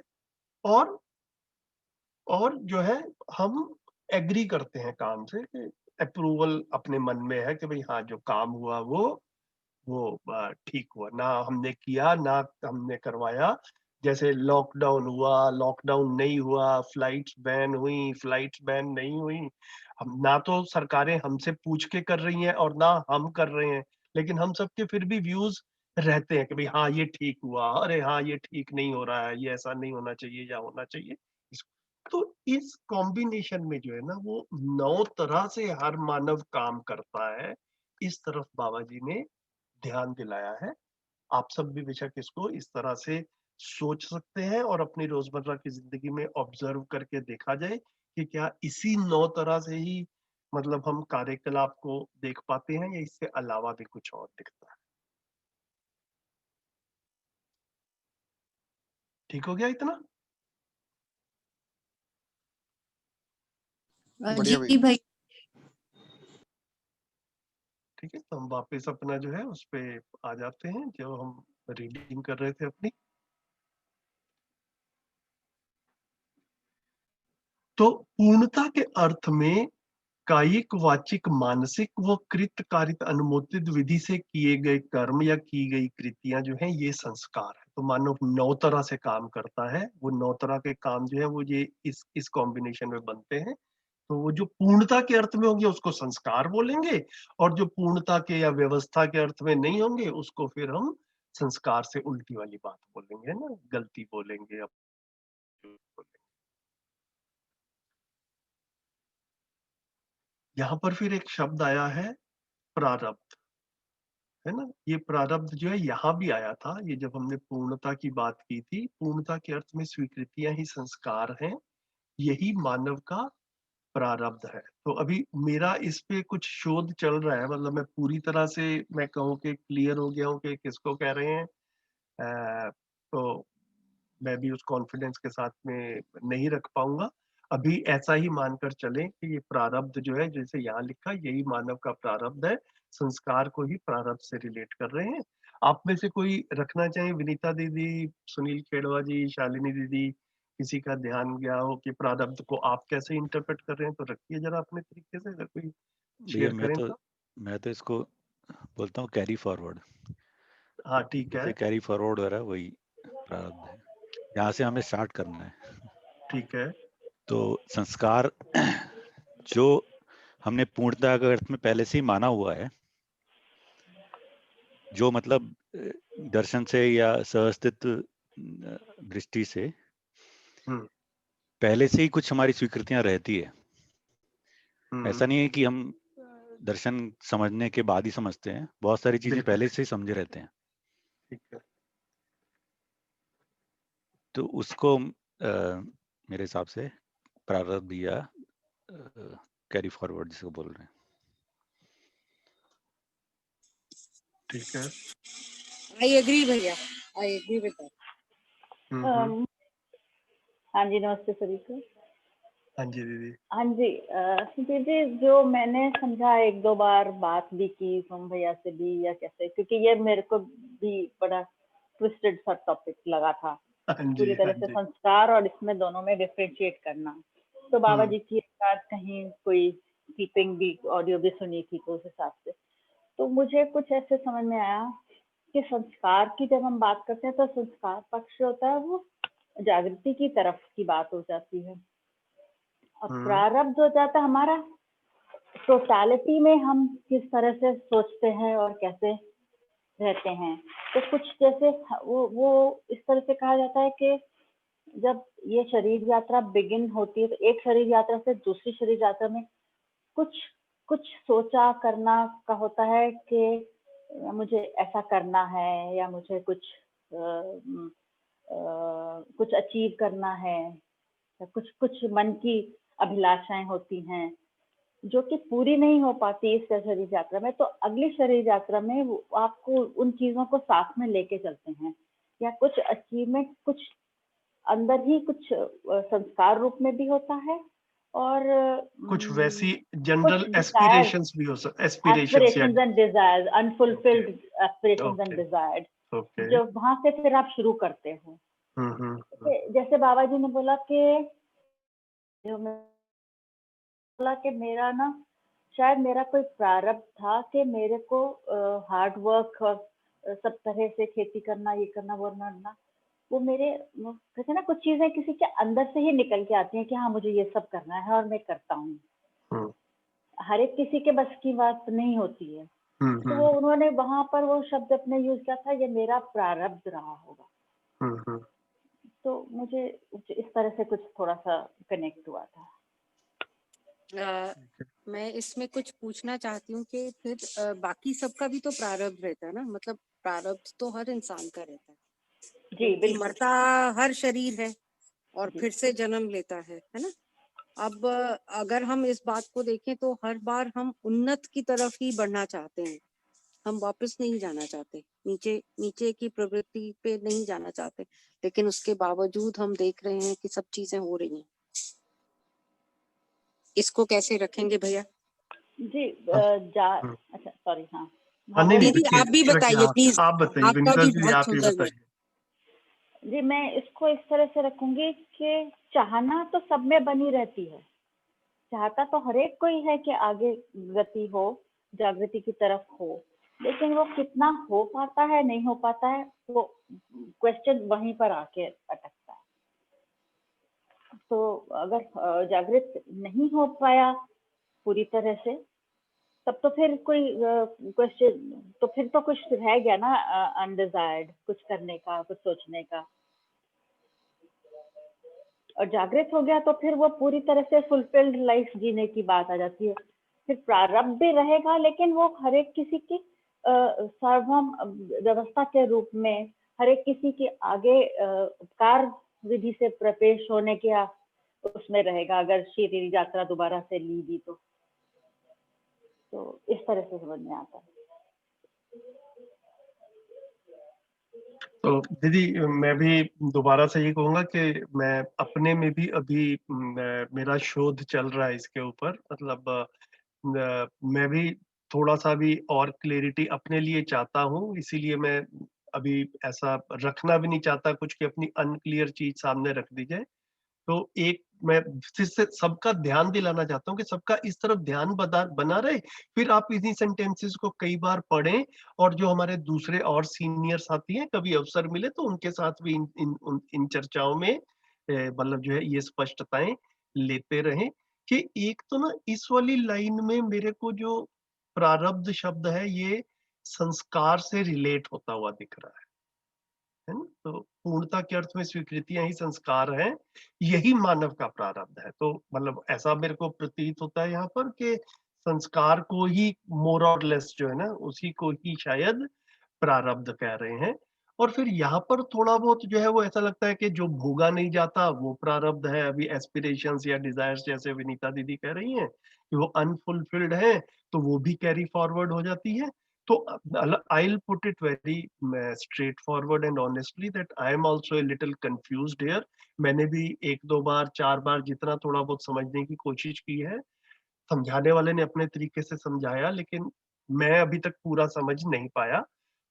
और जो है हम एग्री करते हैं काम से, अप्रूवल अपने मन में है कि भाई हाँ, जो काम हुआ वो ठीक हुआ, ना हमने किया ना हमने करवाया। जैसे लॉकडाउन हुआ, लॉकडाउन नहीं हुआ, फ्लाइट्स बैन हुई, फ्लाइट्स बैन नहीं हुई, हम ना तो सरकारें हमसे पूछ के कर रही हैं और ना हम कर रहे हैं, लेकिन हम सबके फिर भी व्यूज रहते हैं कि भाई हाँ ये ठीक हुआ, अरे हाँ ये ठीक नहीं हो रहा है, ये ऐसा नहीं होना चाहिए या होना चाहिए। तो इस कॉम्बिनेशन में जो है ना, वो 9 तरह से हर मानव काम करता है, इस तरफ बाबा जी ने ध्यान दिलाया है। आप सब भी बेशक इसको इस तरह से सोच सकते हैं, और अपनी रोजमर्रा की जिंदगी में ऑब्जर्व करके देखा जाए कि क्या इसी 9 तरह से ही मतलब हम कार्यकलाप को देख पाते हैं, या इससे अलावा भी कुछ और दिखता है। ठीक हो गया इतना? जी भाई। ठीक है, तो हम वापस अपना जो है उस पे आ जाते हैं जो हम रीडिंग कर रहे थे अपनी। तो पूर्णता के अर्थ में कायिक, वाचिक, मानसिक व कृत कारित अनुमोदित विधि से किए गए कर्म या की गई कृतियां जो हैं, ये संस्कार है। तो मानव 9 तरह से काम करता है, वो 9 तरह के काम जो है वो ये इस कॉम्बिनेशन में बनते हैं। तो वो जो पूर्णता के अर्थ में होंगे उसको संस्कार बोलेंगे, और जो पूर्णता के या व्यवस्था के अर्थ में नहीं होंगे उसको फिर हम संस्कार से उल्टी वाली बात बोलेंगे, है ना, गलती बोलेंगे, यहाँ पर फिर एक शब्द आया है, प्रारब्ध, है ना। ये प्रारब्ध जो है यहाँ भी आया था, ये जब हमने पूर्णता की बात की थी। पूर्णता के अर्थ में स्वीकृतियां ही संस्कार हैं, यही मानव का प्रारब्ध है। तो अभी मेरा इस पे कुछ शोध चल रहा है, मतलब मैं पूरी तरह से मैं कहूँ कि क्लियर हो गया हूँ कि किसको कह रहे हैं। तो मैं भी उस कॉन्फिडेंस के साथ में नहीं रख पाऊंगा। अभी ऐसा ही मानकर चलें कि ये प्रारब्ध जो है, जैसे यहाँ लिखा, यही मानव का प्रारब्ध है। संस्कार को ही प्रारब्ध से रिलेट कर रहे हैं। आप में से कोई रखना चाहे, विनीता दीदी, सुनील खेड़वा जी, शालिनी दीदी, किसी का ध्यान गया हो कि प्रारब्ध को आप कैसे इंटरप्रेट कर रहे हैं, तो रखिए जरा अपने तरीके से, अगर कोई भैया शेयर करें तो। मैं तो इसको बोलता हूँ कैरी फॉरवर्ड। हाँ ठीक है। जैसे कैरी फॉरवर्ड हो रहा है वही प्रारब्ध है, यहाँ से हमें स्टार्ट करना है। ठीक है। तो संस्कार जो हमने पूर्णता के अर्थ में पहले से ही माना हुआ है, जो मतलब दर्शन से या सहअस्तित्व दृष्टि से पहले से ही कुछ हमारी स्वीकृतियां रहती है। ऐसा नहीं है कि हम दर्शन समझने के बाद ही समझते हैं, बहुत सारी चीजें पहले से ही समझे रहते हैं। ठीक है। तो उसको मेरे हिसाब से प्रारब्ध या कैरी फॉरवर्ड जिसको बोल रहे हैं। ठीक है। आई एग्री भैया, आई एग्री विद दैट। हाँ जी, नमस्ते सभी को। हाँ जी दीदी। हाँ जी, दीदी जो मैंने समझा, एक दो बार बात भी की सोम भैया से भी, या कैसे, क्योंकि ये मेरे को भी बड़ा ट्विस्टेड सा टॉपिक लगा था, हाँ पूरी जी, तरह हाँ से जी। संस्कार और इसमें दोनों में डिफरेंशिएट करना। तो बाबा हम्म, जी की एक बात कहीं कोई कीपिंग भी ऑडियो भी सुनी थी, तो उस हिसाब से तो मुझे कुछ ऐसे समझ में आया कि संस्कार की जब हम बात करते हैं तो संस्कार पक्ष होता है वो जागृति की तरफ की बात हो जाती है, और हम्म, प्रारब्ध हो जाता है हमारा टोटालिटी में हम किस तरह से सोचते हैं और कैसे रहते हैं। तो कुछ जैसे वो इस तरह से कहा जाता है कि जब ये शरीर यात्रा बिगिन होती है तो एक शरीर यात्रा से दूसरी शरीर यात्रा में कुछ कुछ सोचा करना का होता है कि मुझे ऐसा करना है, या मुझे कुछ अचीव करना है, या कुछ कुछ मन की अभिलाषाएं होती हैं जो कि पूरी नहीं हो पाती इस शरीर यात्रा में, तो अगली शरीर यात्रा में आपको उन चीजों को साथ में लेके चलते हैं, या कुछ अचीवमेंट कुछ अंदर ही कुछ संस्कार रूप में भी होता है, और कुछ वैसी कुछ जनरल डिजायर, एस्पिरेशंस भी हो सकते, एस्पिरेशंस या aspirations and desires, okay, unfulfilled aspirations and okay, desired, okay. जो वहां से फिर आप शुरू करते हो। जैसे बाबा जी ने बोला कि जो मैं बोला कि मेरा ना शायद मेरा कोई प्रारब्ध था कि मेरे को हार्ड वर्क और सब तरह से खेती करना, ये करना, वो करना, वो मेरे कहते हैं ना कुछ चीजें किसी के अंदर से ही निकल के आती हैं कि हाँ मुझे ये सब करना है और मैं करता हूँ। हम्म, हर एक किसी के बस की बात नहीं होती है, हम्म, तो वो उन्होंने वहां पर वो शब्द अपने यूज किया था, ये मेरा प्रारब्ध रहा होगा। हम्म। तो मुझे इस तरह से कुछ थोड़ा सा कनेक्ट हुआ था। मैं इसमें कुछ पूछना चाहती हूँ कि फिर बाकी सबका भी तो प्रारब्ध रहता है ना, मतलब प्रारब्ध तो हर इंसान का रहता है, जी क्योंकि बिल्कुल। मरता हर शरीर है और जी फिर से जन्म लेता है ना। अब अगर हम इस बात को देखें तो हर बार हम उन्नत की तरफ ही बढ़ना चाहते हैं, हम वापस नहीं जाना चाहते, नीचे नीचे की प्रवृत्ति पे नहीं जाना चाहते, लेकिन उसके बावजूद हम देख रहे हैं कि सब चीजें हो रही हैं। इसको कैसे रखेंगे भैया? जी हम्म। अच्छा सॉरी, हाँ हाँ, हाँ नहीं नहीं बोलिए। दीदी रखिए, आप भी रखिए, बताइए हाँ प्लीज, आप बताइए आपका विनीता भी दीदी, बहुत आप ही सुंदर है। बताइए। जी मैं इसको इस तरह से रखूंगी कि चाहना तो सब में बनी रहती है, चाहता तो हर एक कोई है कि आगे गति हो, जागृति की तरफ हो, लेकिन वो कितना हो पाता है नहीं हो पाता है, वो क्वेश्चन वहीं पर आके अटकता है। तो अगर जागृत नहीं हो पाया पूरी तरह से, तब तो फिर कोई क्वेश्चन, तो फिर तो कुछ रह गया ना अनडिजायर्ड, कुछ करने का, कुछ सोचने का। और जागृत हो गया तो फिर वो पूरी तरह से फुलफिल्ड लाइफ जीने की बात आ जाती है। फिर प्रारब्ध भी रहेगा, लेकिन वो हर एक किसी की सार्वभौम व्यवस्था के रूप में हर एक किसी के आगे उपकार विधि से प्रवेश होने के उसमें रहेगा, अगर शरीर यात्रा दोबारा से ली भी तो इस तरह से समझ में आता है। तो दीदी मैं भी दोबारा से ये कहूंगा कि मैं अपने में भी अभी मेरा शोध चल रहा है इसके ऊपर, मतलब मैं भी थोड़ा सा भी और क्लैरिटी अपने लिए चाहता हूँ, इसीलिए मैं अभी ऐसा रखना भी नहीं चाहता कुछ कि अपनी अनक्लियर चीज सामने रख दी जाए। तो एक मैं फिर से सबका ध्यान दिलाना चाहता हूँ कि सबका इस तरफ ध्यान बना रहे। फिर आप इन्हीं सेंटेंसेस को कई बार पढ़ें, और जो हमारे दूसरे और सीनियर साथी हैं, कभी अवसर मिले तो उनके साथ भी इन चर्चाओं में मतलब जो है ये स्पष्टताएं लेते रहें कि एक तो ना इस वाली लाइन में मेरे को जो प्रारब्ध शब्द है ये संस्कार से रिलेट होता हुआ दिख रहा है ना? तो पूर्णता के अर्थ में स्वीकृतियां ही संस्कार हैं, यही मानव का प्रारब्ध है। तो मतलब ऐसा मेरे को प्रतीत होता है यहाँ पर कि संस्कार को ही मोर और लेस जो है ना उसी को ही शायद प्रारब्ध कह रहे हैं। और फिर यहाँ पर थोड़ा बहुत जो है वो ऐसा लगता है कि जो भोगा नहीं जाता वो प्रारब्ध है, अभी एस्पिरेशंस या डिजायर्स जैसे विनीता दीदी कह रही हैं कि वो अनफुलफिल्ड है, तो वो भी कैरी फॉरवर्ड हो जाती है। तो I'll put it very straightforward and honestly that I am also a little confused here. मैंने भी 1-2 बार 4 बार जितना थोड़ा बहुत समझने की कोशिश की है, समझाने वाले ने अपने तरीके से समझाया, लेकिन मैं अभी तक पूरा समझ नहीं पाया।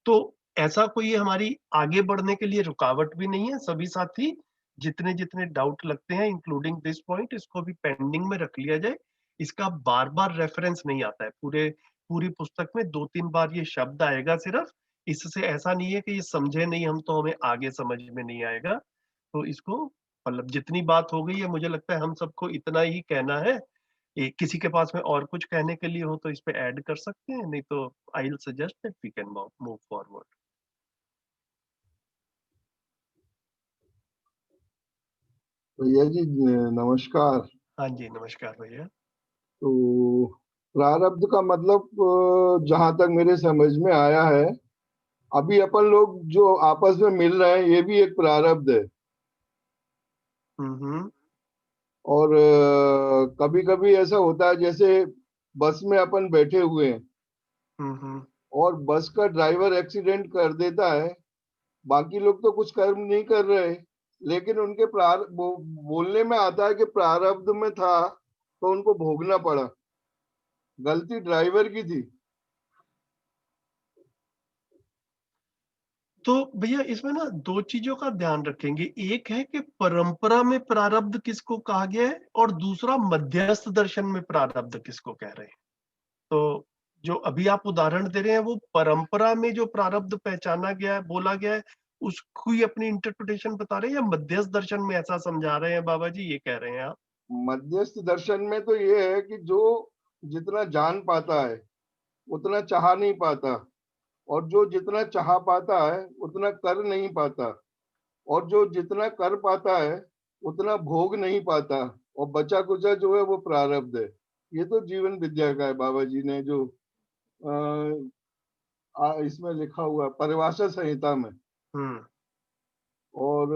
तो ऐसा कोई हमारी आगे बढ़ने के लिए रुकावट भी नहीं है। सभी साथी जितने डाउट लगते हैं इंक्लूडिंग दिस पॉइंट, इसको भी पेंडिंग में रख लिया जाए। इसका बार-बार रेफरेंस नहीं आता है। पूरी पुस्तक में 2-3 बार ये शब्द आएगा सिर्फ। इससे ऐसा नहीं है कि ये समझे नहीं हम तो हमें आगे समझ में नहीं आएगा। तो इसको मतलब जितनी बात हो गई है, मुझे लगता है हम सबको इतना ही कहना है। किसी के पास में और कुछ कहने के लिए हो तो इस पे ऐड कर सकते हैं, नहीं तो I will suggest that we can move forward. भैया जी नमस्कार। हाँ जी, नमस्कार भैया। तो प्रारब्ध का मतलब जहां तक मेरे समझ में आया है, अभी अपन लोग जो आपस में मिल रहे हैं ये भी एक प्रारब्ध है। हम्म। और कभी कभी ऐसा होता है जैसे बस में अपन बैठे हुए हैं हम्म। और बस का ड्राइवर एक्सीडेंट कर देता है, बाकी लोग तो कुछ कर्म नहीं कर रहे, लेकिन उनके बोलने में आता है कि प्रारब्ध में था तो उनको भोगना पड़ा, गलती ड्राइवर की थी। तो भैया इसमें ना 2 चीजों का ध्यान रखेंगे। एक है कि परंपरा में प्रारब्ध किसको कहा गया है, और दूसरा मध्यस्थ दर्शन में प्रारब्ध किसको कह रहे हैं। तो जो अभी आप उदाहरण दे रहे हैं वो परंपरा में जो प्रारब्ध पहचाना गया है, बोला गया है, उसको ही अपनी इंटरप्रिटेशन बता रहे हैं, या मध्यस्थ दर्शन में ऐसा समझा रहे हैं बाबा जी, ये कह रहे हैं आप? मध्यस्थ दर्शन में तो ये है कि जो जितना जान पाता है उतना चाह नहीं पाता, और जो जितना चाह पाता है उतना कर नहीं पाता, और जो जितना कर पाता है उतना भोग नहीं पाता, और बचा कुचा जो है वो प्रारब्ध है। ये तो जीवन विद्या का है, बाबा जी ने जो इसमें लिखा हुआ है परिभाषा संहिता में। और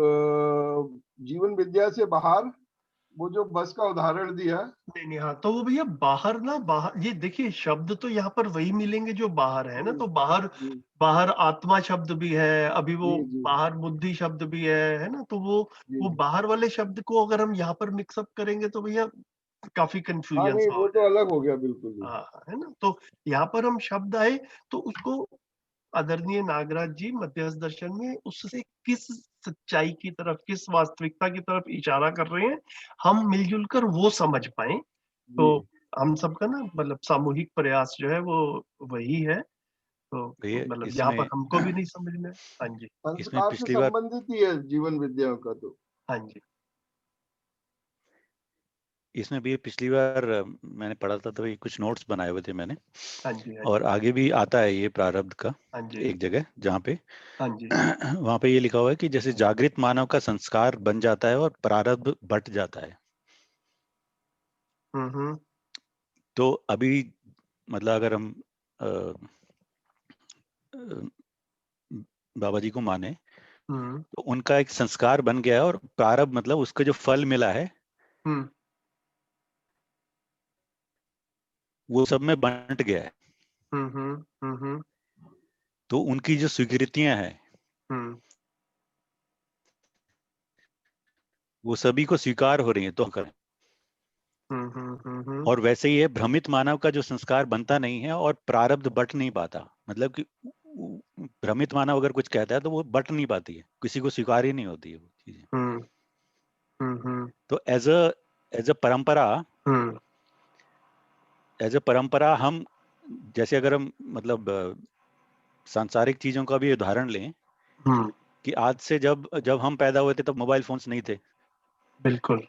जीवन विद्या से बाहर वो जो बस का उदाहरण दिया। नहीं, हाँ, तो वो भैया बाहर ना, बाहर ये देखिए शब्द तो यहाँ पर वही मिलेंगे जो बाहर है ना। तो बाहर जी बाहर आत्मा शब्द भी है, अभी वो जी जी बाहर बुद्धि शब्द भी है ना। तो वो जी। बाहर वाले शब्द को अगर हम यहाँ पर मिक्सअप करेंगे तो भैया काफी हाँ कंफ्यूजन नहीं सा हो वो तो जाएगा। अलग हो गया बिल्कुल ही। हाँ, है ना। तो यहाँ पर हम शब्द आए तो उसको आदरणीय नागराज जी मध्यस्थ दर्शन में उससे किस सच्चाई की तरफ, किस वास्तविकता की तरफ इशारा कर रहे हैं, हम मिलजुल कर वो समझ पाए। तो जी हम सबका ना मतलब सामूहिक प्रयास जो है वो वही है। तो भैया मतलब यहाँ पर इसमें हमको भी नहीं समझ में। हाँ जी। इसमें संस्कार से पिछली बार संबंधित ही है जीवन विद्या का तो। हाँ जी। इसमें भी पिछली बार मैंने पढ़ा था तो ये कुछ नोट्स बनाए हुए थे मैंने, हाँ जी। हाँ और जी। आगे भी आता है ये प्रारब्ध का हाँ जी। एक जगह जहाँ पे हाँ जी। वहां पे ये लिखा हुआ है कि जैसे जागृत मानव का संस्कार बन जाता है और प्रारब्ध बट जाता है। हम्म। तो अभी मतलब अगर हम अ, अ, बाबा जी को माने हम्म। तो उनका एक संस्कार बन गया है, और प्रारब्ध मतलब उसका जो फल मिला है हम्म। वो सब में बंट गया है। हम्म। हम्म। तो उनकी जो स्वीकृतियां हैं हम्म। वो सभी को स्वीकार हो रही है, तो हम करें। हम्म। और वैसे ही है, भ्रमित मानव का जो संस्कार बनता नहीं है और प्रारब्ध बट नहीं पाता। मतलब कि भ्रमित मानव अगर कुछ कहता है तो वो बट नहीं पाती है, किसी को स्वीकार ही नहीं होती है वो चीजें। हम्म। तो एज अ परंपरा हम जैसे अगर हम मतलब सांसारिक चीजों का भी उदाहरण लें हम्म। कि आज से जब जब हम पैदा हुए थे तब मोबाइल फोन्स नहीं थे। बिल्कुल।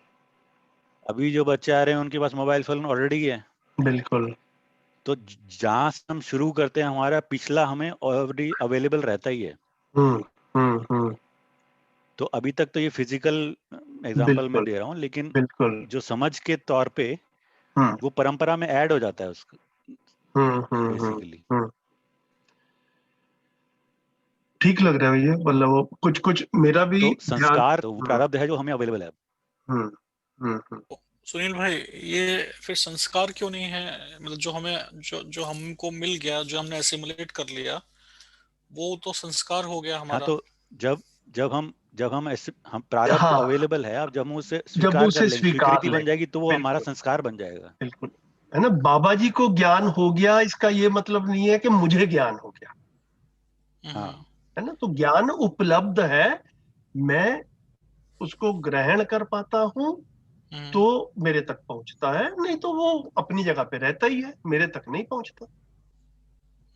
अभी जो बच्चे आ रहे हैं उनके पास मोबाइल फोन ऑलरेडी है। बिल्कुल। तो जहां से हम शुरू करते हैं हमारा पिछला हमें ऑलरेडी अवेलेबल रहता ही है। हम्म। तो अभी तक तो ये फिजिकल एग्जांपल मैं बिल्कुल। दे रहा हूँ, लेकिन बिल्कुल। जो समझ के तौर पे हम्म। वो परंपरा में ऐड हो जाता है उसका हम्म। बेसिकली। ठीक लग रहा है भैया, मतलब वो कुछ कुछ मेरा भी तो ध्यान। संस्कार तो वो हम्म। प्रारब्ध है जो हमें अवेलेबल है। हम्म। हम्म। सुनील भाई, ये फिर संस्कार क्यों नहीं है? मतलब जो हमें जो हमको मिल गया, जो हमने एसिमुलेट कर लिया, वो तो संस्कार हो गया हाँ, हमारा। तो जब हम प्रारब्ध हाँ, अवेलेबल है, अब जब हम उसे जब स्वीकार कर उसे लेंगे, स्वीकार स्वीकृति लें, बन जाएगी, तो वो हमारा बिल्कुल संस्कार बन जाएगा। बिल्कुल, है ना। बाबा जी को ज्ञान हो गया, इसका ये मतलब नहीं है कि मुझे ज्ञान हो गया, हम्म। हाँ, है ना। तो ज्ञान उपलब्ध है, मैं उसको ग्रहण कर पाता हूँ तो हम्म। मेरे तक पहुंचता है, नहीं तो वो अपनी जगह पे रहता ही है, मेरे तक नहीं पहुंचता।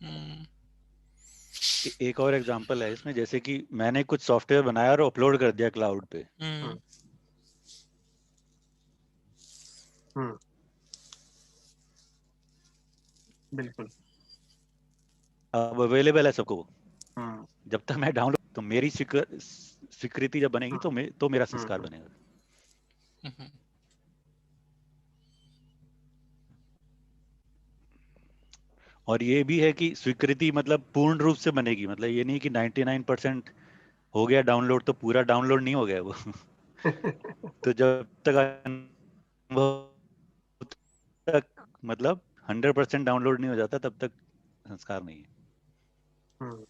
हम्म। एक और एग्जांपल है इसमें, जैसे कि मैंने कुछ सॉफ्टवेयर बनाया और अपलोड कर दिया क्लाउड पे। हम्म। हम्म, बिल्कुल। अब अवेलेबल है सबको। हम्म जब तक मैं डाउनलोड, तो मेरी स्वीकृति जब बनेगी, तो तो मेरा संस्कार हम्म बनेगा। हम्म। और ये भी है कि स्वीकृति मतलब पूर्ण रूप से बनेगी, मतलब ये नहीं कि 99% हो गया डाउनलोड तो पूरा डाउनलोड नहीं हो गया वो। तो जब तक अनुभव तक, मतलब 100% डाउनलोड नहीं हो जाता, तब तक संस्कार नहीं है। हम्म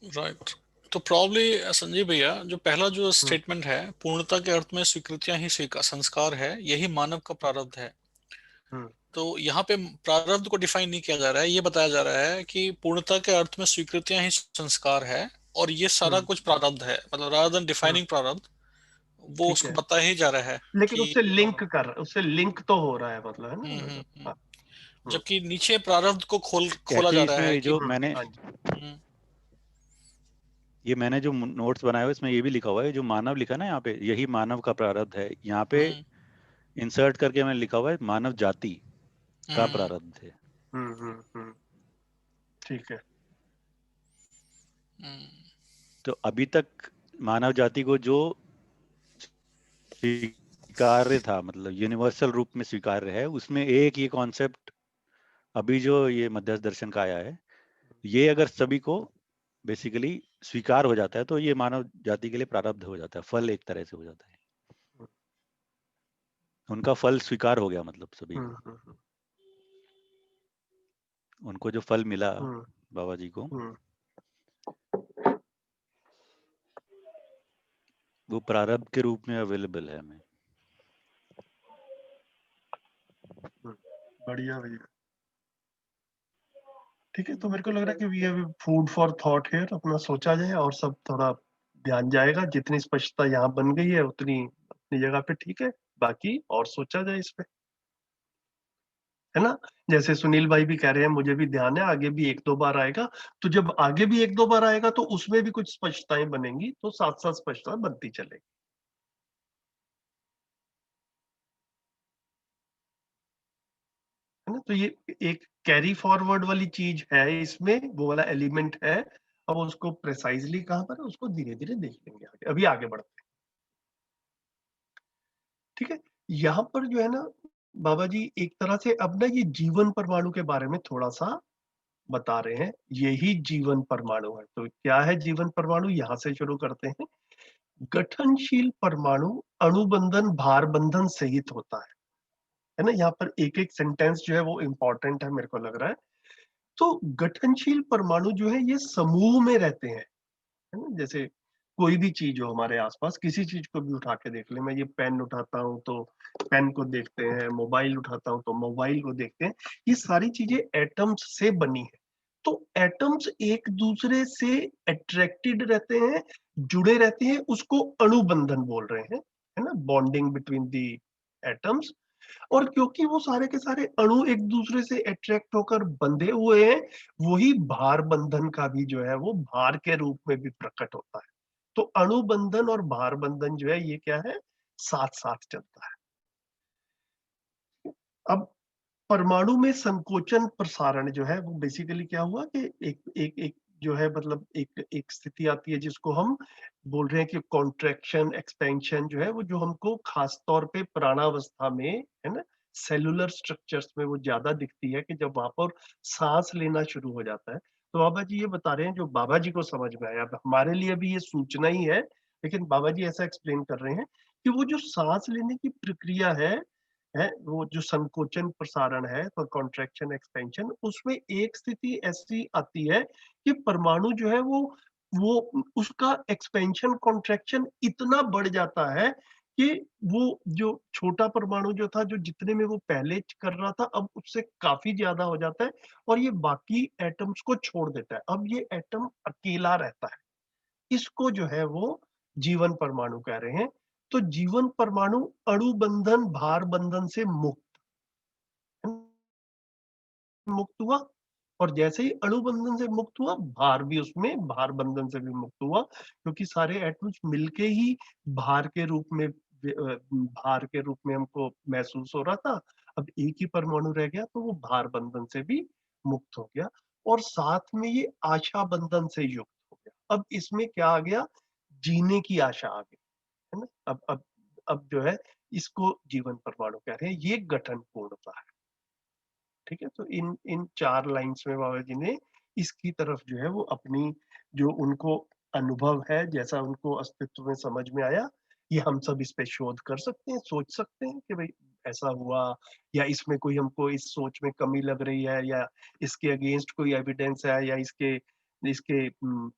राइट। तो प्रॉब्ली संजीव भैया, जो पहला जो हम्म स्टेटमेंट है, पूर्णता के अर्थ में स्वीकृतियां ही स्वीकार संस्कार है, यही मानव का प्रारब्ध है। हम्म तो यहाँ पे प्रारब्ध को डिफाइन नहीं किया जा रहा है, ये बताया जा रहा है कि पूर्णता के अर्थ में स्वीकृतियां ही संस्कार है, और ये सारा हम्म कुछ प्रारब्ध है। मतलब रादर देन हम्म, डिफाइनिंग प्रारब्ध, वो ठीक उसको है, बता ही जा रहा है लेकिन कि उससे लिंक तो हो रहा है, मतलब, है हम्म। ना, हम्म। मतलब। हाँ। हम्म जबकि नीचे प्रारब्ध को खोला एक्चुअली जा रहा इसमें है ये कि जो मैंने हाँ जी। मैंने जो नोट्स बनाए हुए, इसमें ये भी लिखा हुआ है, जो मानव लिखा ना यहाँ पे, यही मानव का प्रारब्ध है। यहाँ पे हम्म। इंसर्ट करके मैंने लिखा हुआ है मानव जाति का हम्म। प्रारब्ध है। ठीक है। हम्म। तो अभी तक मानव जाति को जो स्वीकार्य था, मतलब यूनिवर्सल रूप में स्वीकार्य है, उसमें एक ये कॉन्सेप्ट अभी जो ये मध्यस्थ दर्शन का आया है, ये अगर सभी को बेसिकली स्वीकार हो जाता है, तो ये मानव जाति के लिए प्रारब्ध हो जाता है, फल एक तरह से हो जाता है। उनका फल स्वीकार हो गया, मतलब सभी हम्म को, हम्म उनको जो फल मिला हम्म बाबा जी को, हम्म वो प्रारब्ध के रूप में अवेलेबल है हमें। हम्म, बढ़िया भैया। ठीक है, तो मेरे को लग रहा है कि we have food for thought here, अपना सोचा जाए और सब थोड़ा ध्यान जाएगा। जितनी स्पष्टता यहाँ बन गई है उतनी अपनी जगह पे ठीक है, बाकी और सोचा जाए इस पे, है ना। जैसे सुनील भाई भी कह रहे हैं, मुझे भी ध्यान है, आगे भी एक दो बार आएगा, तो जब आगे भी एक दो बार आएगा तो उसमें भी कुछ स्पष्टताएं बनेंगी, तो साथ साथ स्पष्टता बनती चलेगी, है ना। तो ये एक कैरी फॉरवर्ड वाली चीज है इसमें, वो वाला एलिमेंट है। अब उसको प्रिसाइजली कहाँ पर है, उसको धीरे धीरे देख लेंगे आगे, अभी आगे बढ़ते हैं। ठीक है, यहाँ पर जो है ना, बाबा जी एक तरह से अब ना ये जीवन परमाणु के बारे में थोड़ा सा बता रहे हैं। यही जीवन परमाणु है। तो क्या है जीवन परमाणु, यहां से शुरू करते हैं। गठनशील परमाणु अणुबंधन भार बंधन सहित होता है ना। यहाँ पर एक एक सेंटेंस जो है वो इंपॉर्टेंट है, मेरे को लग रहा है। तो गठनशील परमाणु जो है ये समूह में रहते हैं, है ना। जैसे कोई भी चीज हो हमारे आसपास, किसी चीज को भी उठा के देख ले, मैं ये पेन उठाता हूँ तो पेन को देखते हैं, मोबाइल उठाता हूँ तो मोबाइल को देखते हैं, ये सारी चीजें एटम्स से बनी है। तो एटम्स एक दूसरे से अट्रैक्टेड रहते हैं, जुड़े रहते हैं, उसको अणुबंधन बोल रहे हैं, है ना, बॉन्डिंग बिटवीन दी एटम्स। और क्योंकि वो सारे के सारे अणु एक दूसरे से अट्रैक्ट होकर बंधे हुए हैं, वही भार बंधन का भी जो है वो भार के रूप में भी प्रकट होता है। तो अणु बंधन और भार बंधन जो है ये क्या है, साथ साथ चलता है। अब परमाणु में संकोचन प्रसारण जो है वो बेसिकली क्या हुआ कि एक एक एक जो है, मतलब एक एक स्थिति आती है जिसको हम बोल रहे हैं कि कॉन्ट्रैक्शन एक्सपेंशन जो है, वो जो हमको खास तौर पे प्राणावस्था में, है ना, सेलुलर स्ट्रक्चर्स में वो ज्यादा दिखती है कि जब वहां पर सांस लेना शुरू हो जाता है। तो बाबा जी ये बता रहे हैं, जो बाबा जी को समझ में आया, अब हमारे लिए भी ये सूचना ही है, लेकिन बाबा जी ऐसा एक्सप्लेन कर रहे हैं कि वो जो सांस लेने की प्रक्रिया है वो जो संकोचन प्रसारण है तो कॉन्ट्रैक्शन एक्सपेंशन, उसमें एक स्थिति ऐसी आती है कि परमाणु जो है वो उसका एक्सपेंशन कॉन्ट्रैक्शन इतना बढ़ जाता है कि वो जो छोटा परमाणु जो था, जो जितने में वो पहले कर रहा था, अब उससे काफी ज्यादा हो जाता है और ये बाकी एटम्स को छोड़ देता है। अब ये एटम अकेला रहता है। इसको जो है वो जीवन परमाणु कह रहे हैं। तो जीवन परमाणु अणु बंधन भार बंधन से मुक्त हुआ और जैसे ही अणु बंधन से मुक्त हुआ, भार भी उसमें भार बंधन से भी मुक्त हुआ, क्योंकि सारे एटम्स मिलके ही भार के रूप में भार के रूप में हमको महसूस हो रहा था। अब एक ही परमाणु रह गया तो वो भार बंधन से भी मुक्त हो गया और साथ में ये आशा बंधन से युक्त हो गया। अब इसमें क्या आ गया, जीने की आशा आ गई, है ना। अब जो है इसको जीवन परमाणु कह रहे हैं। ये गठन पूर्णता है। ठीक है, तो इन इन 4 लाइन्स में बाबा जी ने इसकी तरफ जो है वो अपनी जो उनको अनुभव है, जैसा उनको अस्तित्व में समझ में आया, ये हम सब इस पे शोध कर सकते हैं, सोच सकते हैं कि भाई ऐसा हुआ या इसमें कोई हमको इस सोच में कमी लग रही है या इसके अगेंस्ट कोई एविडेंस है या इसके इसके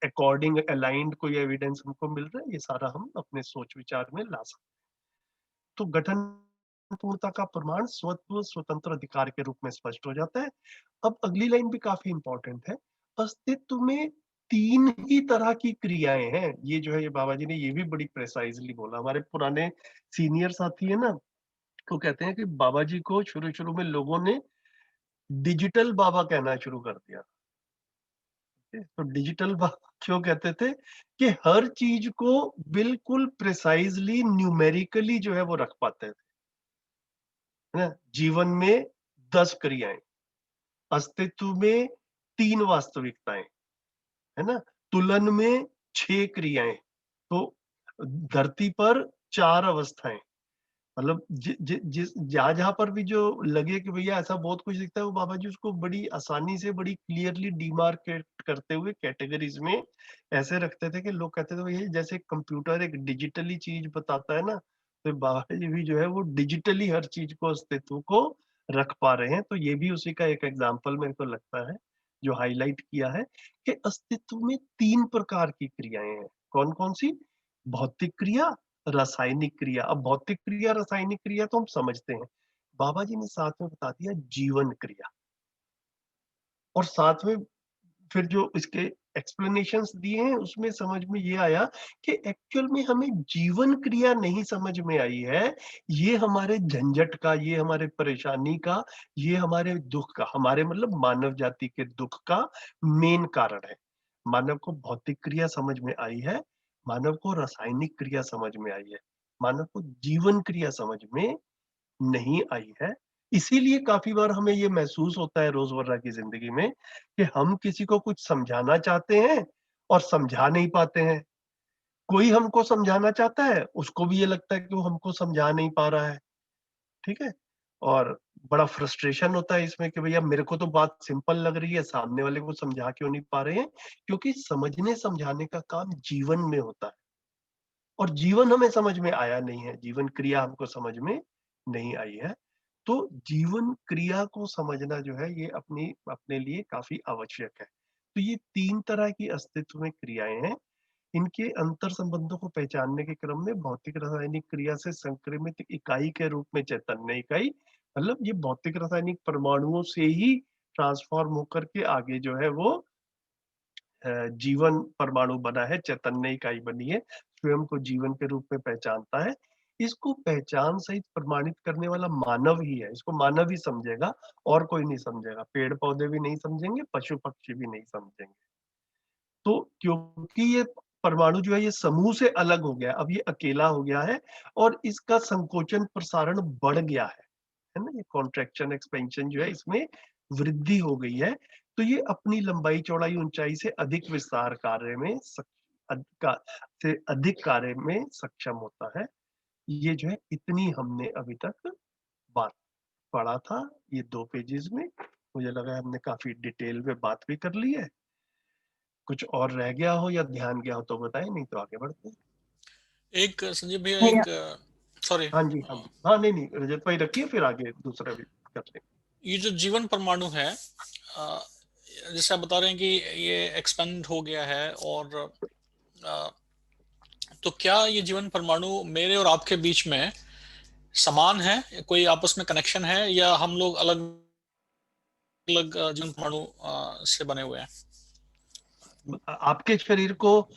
अकॉर्डिंग अलाइंड कोई एविडेंस हमको मिल रहा है, ये सारा हम अपने सोच विचार में ला सकते हैं। तो गठन पूर्णता का प्रमाण स्वत्व स्वतंत्र अधिकार के रूप में स्पष्ट हो जाता है। अब अगली लाइन भी काफी इंपॉर्टेंट है। अस्तित्व में 3 ही तरह की क्रियाएं हैं। ये जो है ये बाबा जी ने ये भी बड़ी प्रेसाइजली बोला। हमारे पुराने सीनियर साथी है ना, वो कहते हैं कि बाबा जी को शुरू शुरू में लोगों ने डिजिटल बाबा कहना शुरू कर दिया। तो डिजिटल बाबा क्यों कहते थे कि हर चीज को बिल्कुल प्रिसाइजली न्यूमेरिकली जो है वो रख पाते थे, है ना। जीवन में 10 क्रियाएं, अस्तित्व में 3 वास्तविकताएं, है ना। तुलन में 6 क्रियाएं, तो धरती पर 4 अवस्थाएं। मतलब जिस जहां जहां पर भी जो लगे कि भैया ऐसा बहुत कुछ दिखता है, वो बाबा जी उसको बड़ी आसानी से बड़ी क्लियरली डिमार्केट करते हुए कैटेगरीज में ऐसे रखते थे कि लोग कहते थे भैया जैसे कंप्यूटर एक डिजिटली चीज बताता है ना, तो बाबा जी भी जो है वो डिजिटली हर चीज को अस्तित्व को रख पा रहे हैं। तो ये भी उसी का एक एग्जाम्पल मेरे को लगता है जो हाईलाइट किया है कि अस्तित्व में 3 प्रकार की क्रियाएं हैं। कौन कौन सी? भौतिक क्रिया, रासायनिक क्रिया। अब भौतिक क्रिया रासायनिक क्रिया तो हम समझते हैं, बाबा जी ने साथ में बता दिया जीवन क्रिया। और साथ में फिर जो इसके एक्सप्लेनेशंस दिए हैं उसमें समझ में ये आया कि एक्चुअल में हमें जीवन क्रिया नहीं समझ में आई है, ये हमारे झंझट का, ये हमारे परेशानी का, ये हमारे दुख का, हमारे मतलब मानव जाति के दुख का मेन कारण है। मानव को भौतिक क्रिया समझ में आई है, मानव को रासायनिक क्रिया समझ में आई है, मानव को जीवन क्रिया समझ में नहीं आई है। इसीलिए काफी बार हमें ये महसूस होता है रोजमर्रा की जिंदगी में कि हम किसी को कुछ समझाना चाहते हैं और समझा नहीं पाते हैं। कोई हमको समझाना चाहता है, उसको भी ये लगता है कि वो हमको समझा नहीं पा रहा है। ठीक है, और बड़ा फ्रस्ट्रेशन होता है इसमें कि भैया मेरे को तो बात सिंपल लग रही है, सामने वाले को समझा क्यों नहीं पा रहे हैं? क्योंकि समझने समझाने का काम जीवन में होता है और जीवन हमें समझ में आया नहीं है, जीवन क्रिया हमको समझ में नहीं आई है। तो जीवन क्रिया को समझना जो है ये अपनी अपने लिए काफी आवश्यक है। तो ये 3 तरह की अस्तित्व में क्रियाएं हैं। इनके अंतर संबंधों को पहचानने के क्रम में भौतिक रासायनिक क्रिया से संक्रमित इकाई के रूप में चैतन्य इकाई, मतलब ये भौतिक रासायनिक परमाणुओं से ही ट्रांसफॉर्म होकर के आगे जो है वो जीवन परमाणु बना है, चैतन्य इकाई बनी है, स्वयं को जीवन के रूप में पहचानता है। इसको पहचान सहित प्रमाणित करने वाला मानव ही है। इसको मानव ही समझेगा और कोई नहीं समझेगा। पेड़ पौधे भी नहीं समझेंगे, पशु पक्षी भी नहीं समझेंगे। तो क्योंकि ये परमाणु जो है ये समूह से अलग हो गया, अब ये अकेला हो गया है और इसका संकोचन प्रसारण बढ़ गया है ना। ये कॉन्ट्रैक्शन एक्सपेंशन जो है इसमें वृद्धि हो गई है। तो ये अपनी लंबाई चौड़ाई ऊंचाई से अधिक विस्तार कार्य में से अधिक कार्य में सक्षम होता है। ये जो है इतनी हमने अभी तक बात पढ़ा था ये 2 पेजेस में। मुझे लगा हमने काफी डिटेल में बात भी कर ली है। कुछ और रह गया हो या ध्यान गया हो तो बताएं, नहीं तो आगे बढ़ते हैं। एक संजय भैया मेरा एक सॉरी, हाँ जी, हाँ जी, हाँ, नहीं नहीं रजत भाई रखिए, फिर आगे दूसरा भी करते हैं। ये जो जीवन परमाणु है, जैसे आप बता रहे हैं कि ये एक्सपेंड हो गया है, और तो क्या ये जीवन परमाणु मेरे और आपके बीच में समान है, कोई आपस में कनेक्शन है, या हम लोग अलग अलग जीवन परमाणु से बने हुए हैं? आपके शरीर को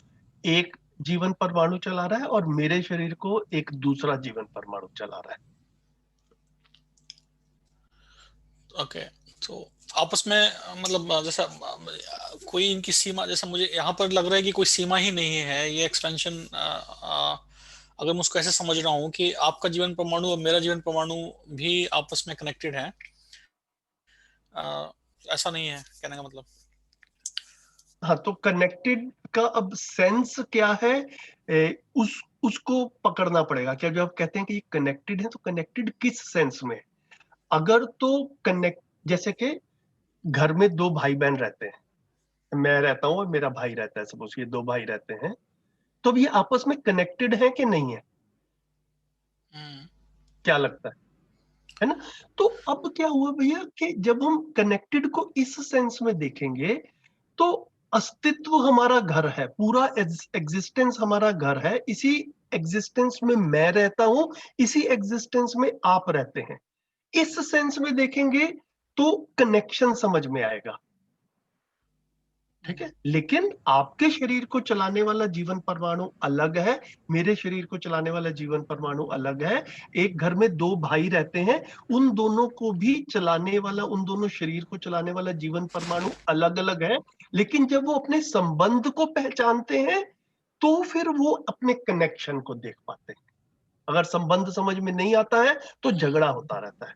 एक जीवन परमाणु चला रहा है और मेरे शरीर को एक दूसरा जीवन परमाणु चला रहा है। ओके, तो आपस में मतलब जैसा कोई इनकी सीमा, जैसा मुझे यहाँ पर लग रहा है कि कोई सीमा ही नहीं है, ये एक्सपेंशन, अगर मैं उसको ऐसे समझ रहा हूँ कि आपका जीवन परमाणु और मेरा जीवन परमाणु भी आपस में कनेक्टेड है, ऐसा नहीं है कहने का मतलब? हाँ, तो कनेक्टेड का अब सेंस क्या है, उसको पकड़ना पड़ेगा। क्या जो आप कहते हैं कि ये कनेक्टेड है, तो कनेक्टेड किस सेंस में? अगर तो कनेक्ट, जैसे कि घर में दो भाई बहन रहते हैं, मैं रहता हूँ और मेरा भाई रहता है, सपोज ये दो भाई रहते हैं, तो अब ये आपस में कनेक्टेड है कि नहीं है? क्या लगता है ना? तो अब क्या हुआ भैया कि जब हम कनेक्टेड को इस सेंस में देखेंगे, तो अस्तित्व हमारा घर है, पूरा एग्जिस्टेंस हमारा घर है, इसी एग्जिस्टेंस में मैं रहता हूं, इसी एग्जिस्टेंस में आप रहते हैं। इस सेंस में देखेंगे तो कनेक्शन समझ में आएगा, ठीक है। लेकिन आपके शरीर को चलाने वाला जीवन परमाणु अलग है, मेरे शरीर को चलाने वाला जीवन परमाणु अलग है। एक घर में दो भाई रहते हैं, उन दोनों को भी चलाने वाला, उन दोनों शरीर को चलाने वाला जीवन परमाणु अलग अलग है। लेकिन जब वो अपने संबंध को पहचानते हैं, तो फिर वो अपने कनेक्शन को देख पाते हैं। अगर संबंध समझ में नहीं आता है तो झगड़ा होता रहता है,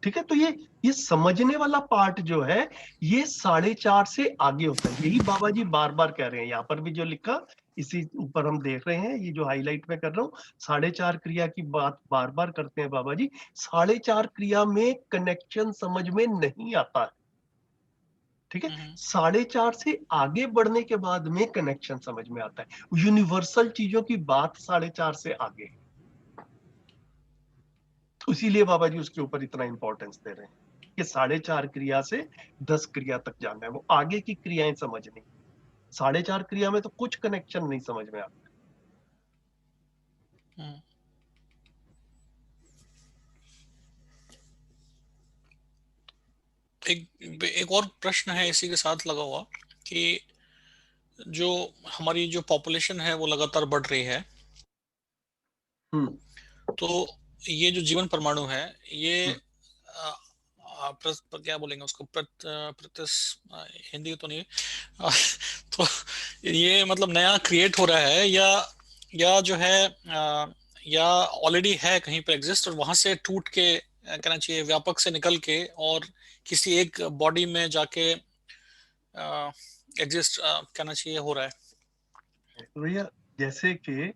ठीक है। तो ये समझने वाला पार्ट जो है, ये 4.5 से आगे होता है। यही बाबा जी बार बार कह रहे हैं, यहाँ पर भी जो लिखा, इसी ऊपर हम देख रहे हैं, ये जो हाईलाइट में कर रहा हूँ, 4.5 क्रिया की बात बार बार करते हैं बाबा जी। 4.5 क्रिया में कनेक्शन समझ में नहीं आता है, ठीक है। 4.5 से आगे बढ़ने के बाद में कनेक्शन समझ में आता है। यूनिवर्सल चीजों की बात 4.5 से आगे है, तो इसीलिए बाबा जी उसके ऊपर इतना इंपॉर्टेंस दे रहे हैं कि 4.5 क्रिया से 10 क्रिया तक जानना है, वो आगे की क्रियाएं समझनी। 4.5 क्रिया में तो कुछ कनेक्शन नहीं समझ में आता। एक और प्रश्न है इसी के साथ लगा हुआ, कि जो हमारी जो पॉपुलेशन है वो लगातार बढ़ रही है, तो ये जो जीवन परमाणु है, ये क्या बोलेंगे उसको, हिंदी तो नहीं, तो ये मतलब नया क्रिएट हो रहा है, या जो है या ऑलरेडी है कहीं पे एग्जिस्ट, और वहां से टूट के कहना चाहिए व्यापक से निकल के और किसी एक बॉडी में जाके एग्जिस्ट कहना चाहिए हो रहा है? भैया जैसे कि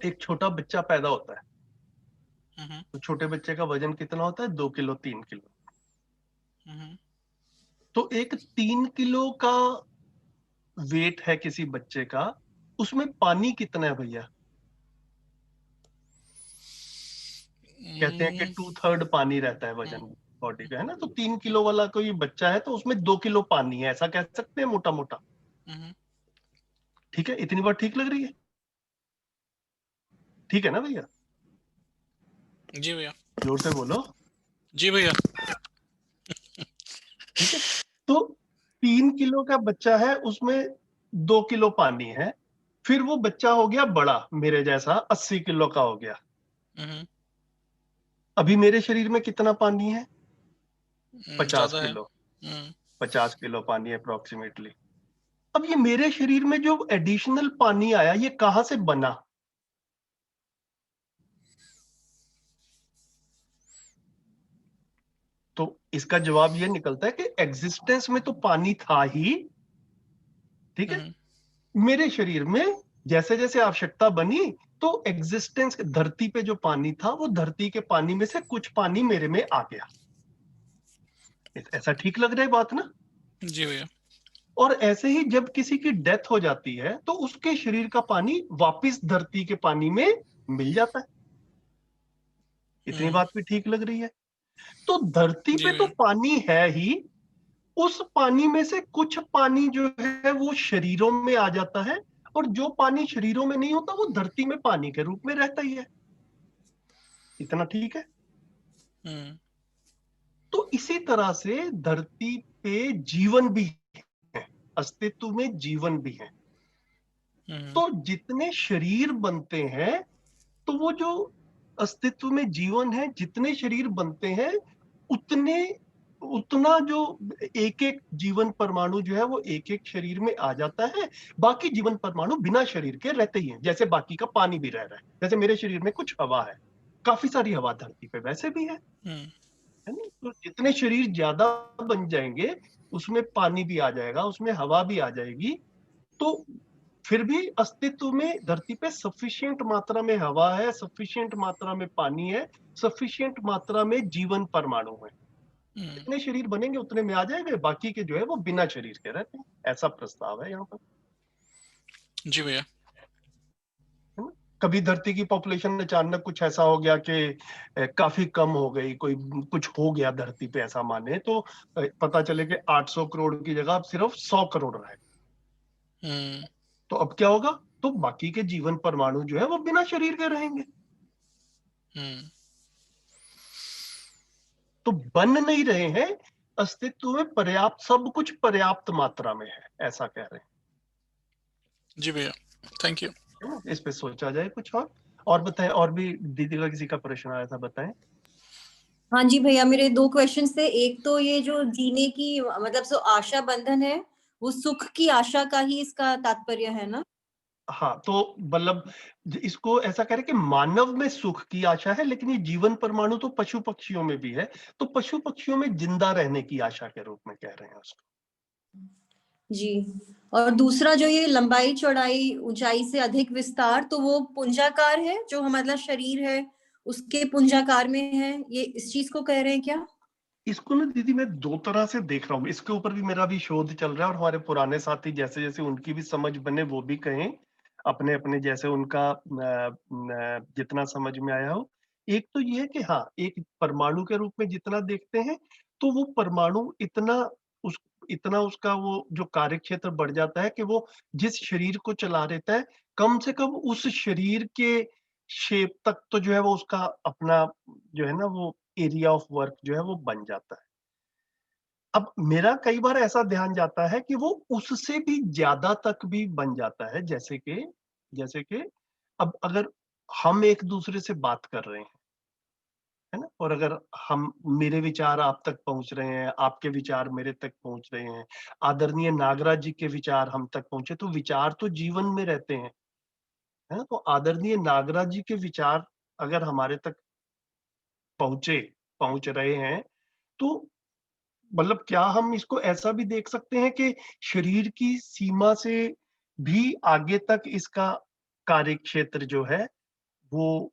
एक छोटा बच्चा पैदा होता है, तो छोटे बच्चे का वजन कितना होता है? 2 किलो 3 किलो। तो एक 3 किलो का वेट है किसी बच्चे का, उसमें पानी कितना है भैया? कहते हैं कि 2/3 पानी रहता है वजन बॉडी का, है ना। तो 3 किलो वाला कोई बच्चा है, तो उसमें 2 किलो पानी है, ऐसा कह सकते हैं मोटा मोटा, ठीक है। इतनी बात ठीक लग रही है? ठीक है ना भैया? जी भैया। जोर से बोलो। जी भैया। ठीक है, तो 3 किलो का बच्चा है, उसमें 2 किलो पानी है। फिर वो बच्चा हो गया बड़ा, मेरे जैसा 80 किलो का हो गया। अभी मेरे शरीर में कितना पानी है? 50 किलो। 50 किलो पानी अप्रोक्सीमेटली। अब ये मेरे शरीर में जो एडिशनल पानी आया, ये कहां से बना? तो इसका जवाब ये निकलता है कि एग्जिस्टेंस में तो पानी था ही, ठीक है। मेरे शरीर में जैसे जैसे आवश्यकता बनी, तो एग्जिस्टेंस, धरती पे जो पानी था, वो धरती के पानी में से कुछ पानी मेरे में आ गया। ऐसा ठीक लग रहा है बात ना? जी भैया। और ऐसे ही जब किसी की डेथ हो जाती है तो उसके शरीर का पानी वापस धरती के पानी में मिल जाता है। इतनी बात भी ठीक लग रही है। तो धरती जी पे तो भैया। पानी है ही, उस पानी में से कुछ पानी जो है वो शरीरों में आ जाता है, और जो पानी शरीरों में नहीं होता वो धरती में पानी के रूप में रहता ही है। इतना ठीक है। तो इसी तरह से धरती पे जीवन भी है, अस्तित्व में जीवन भी है। तो जितने शरीर बनते हैं, तो वो जो अस्तित्व में जीवन है, जितने शरीर बनते हैं उतने उतना जो एक एक जीवन परमाणु जो है वो एक एक शरीर में आ जाता है। बाकी जीवन परमाणु बिना शरीर के रहते ही हैं, जैसे बाकी का पानी भी रह रहा है। जैसे मेरे शरीर में कुछ हवा है, काफी सारी हवा धरती पे वैसे भी है ना। तो जितने शरीर ज्यादा बन जाएंगे उसमें पानी भी आ जाएगा, उसमें हवा भी आ जाएगी, तो फिर भी अस्तित्व में धरती पे सफिशिएंट मात्रा में हवा है, सफिशिएंट मात्रा में पानी है, सफिशिएंट मात्रा में जीवन परमाणु है। जितने शरीर बनेंगे उतने में आ जाएंगे, बाकी के जो है वो बिना शरीर के रहते हैं। ऐसा प्रस्ताव है यहाँ पर। जी भैया। है ना? कभी धरती की पॉपुलेशन अचानक कुछ ऐसा हो गया कि काफी कम हो गई, कोई कुछ हो गया धरती पे ऐसा माने, तो पता चले कि 800 करोड़ की जगह अब सिर्फ 100 करोड़ रहे, तो अब क्या होगा? तो बाकी के जीवन परमाणु जो है वो बिना शरीर के रहेंगे। तो बन नहीं रहे हैं, अस्तित्व में पर्याप्त, सब कुछ पर्याप्त मात्रा में है, ऐसा कह रहे हैं। जी भैया, थैंक यू। इस पे सोचा जाए कुछ और बताएं। और भी दीदी का किसी का प्रश्न आया था, बताएं। हाँ जी भैया, मेरे 2 क्वेश्चन थे। एक तो ये जो जीने की मतलब जो आशा बंधन है, वो सुख की आशा का ही इसका तात्पर्य है ना? हाँ, तो मतलब इसको ऐसा कह रहे कि मानव में सुख की आशा है, लेकिन ये जीवन परमाणु तो पशु पक्षियों में भी है, तो पशु पक्षियों में जिंदा रहने की आशा के रूप में कह रहे हैं उसको। जी। और दूसरा जो ये लंबाई चौड़ाई ऊंचाई से अधिक विस्तार, तो वो पुंजाकार है, जो हमारा शरीर है उसके पुंजाकार में है, ये इस चीज को कह रहे हैं क्या? इसको ना दीदी मैं दो तरह से देख रहा हूँ, इसके ऊपर भी मेरा भी शोध चल रहा है, और हमारे पुराने साथी जैसे जैसे उनकी भी समझ बने वो भी कहें अपने अपने, जैसे उनका जितना समझ में आया हो। एक तो ये है कि हाँ, एक परमाणु के रूप में जितना देखते हैं, तो वो परमाणु इतना उसका वो जो कार्य क्षेत्र बढ़ जाता है कि वो जिस शरीर को चला देता है, कम से कम उस शरीर के शेप तक तो जो है वो उसका अपना जो है ना वो एरिया ऑफ वर्क जो है वो बन जाता है। अब मेरा कई बार ऐसा ध्यान जाता है कि वो उससे भी ज्यादा तक भी बन जाता है, जैसे कि अब अगर हम एक दूसरे से बात कर रहे हैं, है ना, और अगर हम मेरे विचार आप तक पहुंच रहे हैं, आपके विचार मेरे तक पहुंच रहे हैं, आदरणीय नागराज जी के विचार हम तक पहुंचे, तो विचार तो जीवन में रहते हैं, है ना। तो आदरणीय नागराज जी के विचार अगर हमारे तक पहुंच रहे हैं, तो मतलब क्या हम इसको ऐसा भी देख सकते हैं कि शरीर की सीमा से भी आगे तक इसका कार्य क्षेत्र जो है वो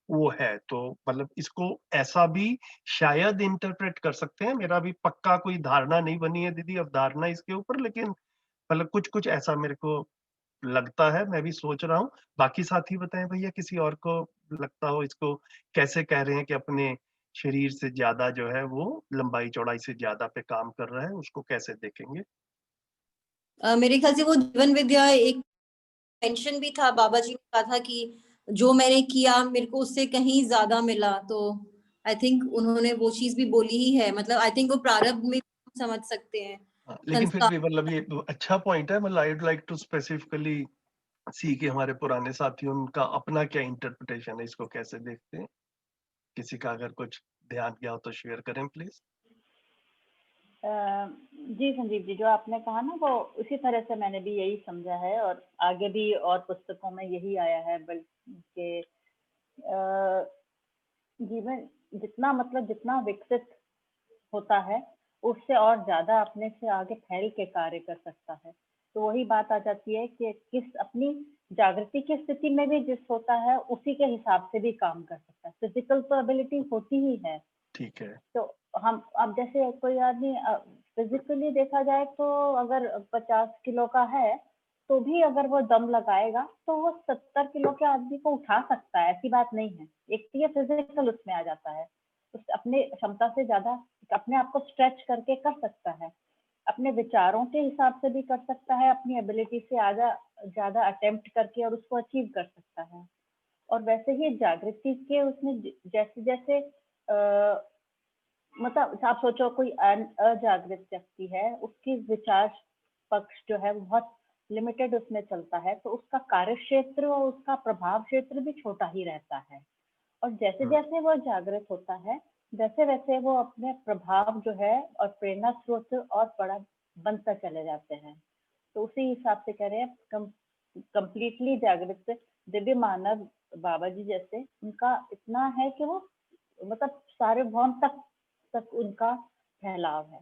वो है, तो मतलब इसको ऐसा भी शायद इंटरप्रेट कर सकते हैं। मेरा भी पक्का कोई धारणा नहीं बनी है दीदी अब धारणा इसके ऊपर, लेकिन मतलब कुछ कुछ ऐसा मेरे को लगता है, मैं भी सोच रहा हूँ। बाकी साथी बताएं भैया, किसी और को लगता हो इसको कैसे कह रहे हैं कि अपने शरीर से ज्यादा जो है वो लंबाई चौड़ाई से ज्यादा पे काम कर रहा है, उसको कैसे देखेंगे? मेरे ख्याल से वो जीवन विद्या एक मेंशन भी था, बाबा जी ने कहा था कि जो मैंने किया मेरे को उससे कहीं ज्यादा मिला, तो आई थिंक उन्होंने वो चीज भी बोली ही है। मतलब आई थिंक वो प्रारब्ध में समझ सकते हैं। लेकिन फिर संस्कार भी मतलब ये अच्छा पॉइंट है। मतलब I would like to specifically see कि हमारे पुराने साथियों उनका अपना क्या इंटरप्रिटेशन है, इसको कैसे देखते हैं। किसी का अगर कुछ ध्यान गया हो तो शेयर करें प्लीज। जी संजीव जी, जो आपने कहा ना वो उसी तरह से मैंने भी यही समझा है, और आगे भी और पुस्तकों में यही आया है। बल्कि जीवन जितना मतलब जितना विकसित होता है उससे और ज्यादा अपने से आगे फैल के कार्य कर सकता है। तो वही बात आ जाती है कि किस अपनी जागृति की स्थिति में भी जिस होता है उसी के हिसाब से भी काम कर सकता है। फिजिकल तो एबिलिटी होती ही है। ठीक है। तो हम अब जैसे कोई आदमी फिजिकली देखा जाए तो अगर 50 किलो का है तो भी अगर वो दम लगाएगा तो वो 70 किलो के आदमी को उठा सकता है, ऐसी बात नहीं है। एक तो ये फिजिकल उसमें आ जाता है, उस अपने क्षमता से ज्यादा अपने आप को स्ट्रेच करके कर सकता है, अपने विचारों के हिसाब से भी कर सकता है, अपनी एबिलिटी से ज्यादा अटेम्प्ट करके और उसको अचीव कर सकता है। और वैसे ही जागृति के उसमें जैसे जैसे मतलब आप सोचो कोई अजागृत व्यक्ति है, उसकी विचार पक्ष जो है वो बहुत लिमिटेड उसमें चलता है, तो उसका कार्य क्षेत्र और उसका प्रभाव क्षेत्र भी छोटा ही रहता है। और जैसे जैसे वो जागृत होता है वैसे वैसे वो अपने प्रभाव जो है और प्रेरणा स्रोत और बड़ा बनता चले जाते हैं। तो उसी हिसाब से कह रहे हैं कंप्लीटली जागृत दिव्य मानव बाबा जी जैसे उनका इतना है कि वो मतलब सारे भवन तक उनका फैलाव है,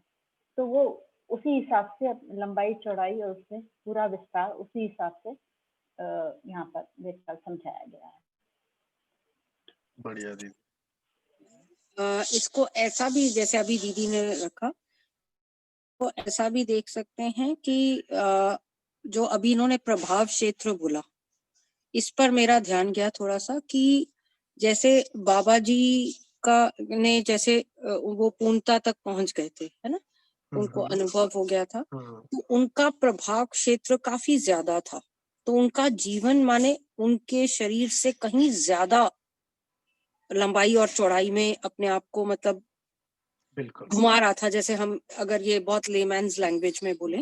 तो वो उसी हिसाब से लंबाई चौड़ाई और उसमें पूरा विस्तार उसी हिसाब से यहाँ पर विस्तार समझाया गया है। बढ़िया दीदी। इसको ऐसा भी जैसे अभी दीदी ने रखा, तो ऐसा भी देख सकते हैं कि जो अभी इन्होंने प्रभाव क्षेत्र बोला, इस पर मेरा ध्यान गया थोड़ा सा कि जैसे बाबा जी का ने जैसे वो पूर्णता तक पहुंच गए थे, है ना, उनको अनुभव हो गया था, तो उनका प्रभाव क्षेत्र काफी ज्यादा था, तो उनका जीवन माने उनके शरीर से कहीं ज्यादा लंबाई और चौड़ाई में अपने आप को मतलब बिल्कुल घुमा रहा था। जैसे हम अगर ये बहुत लेमैन्स लैंग्वेज में बोले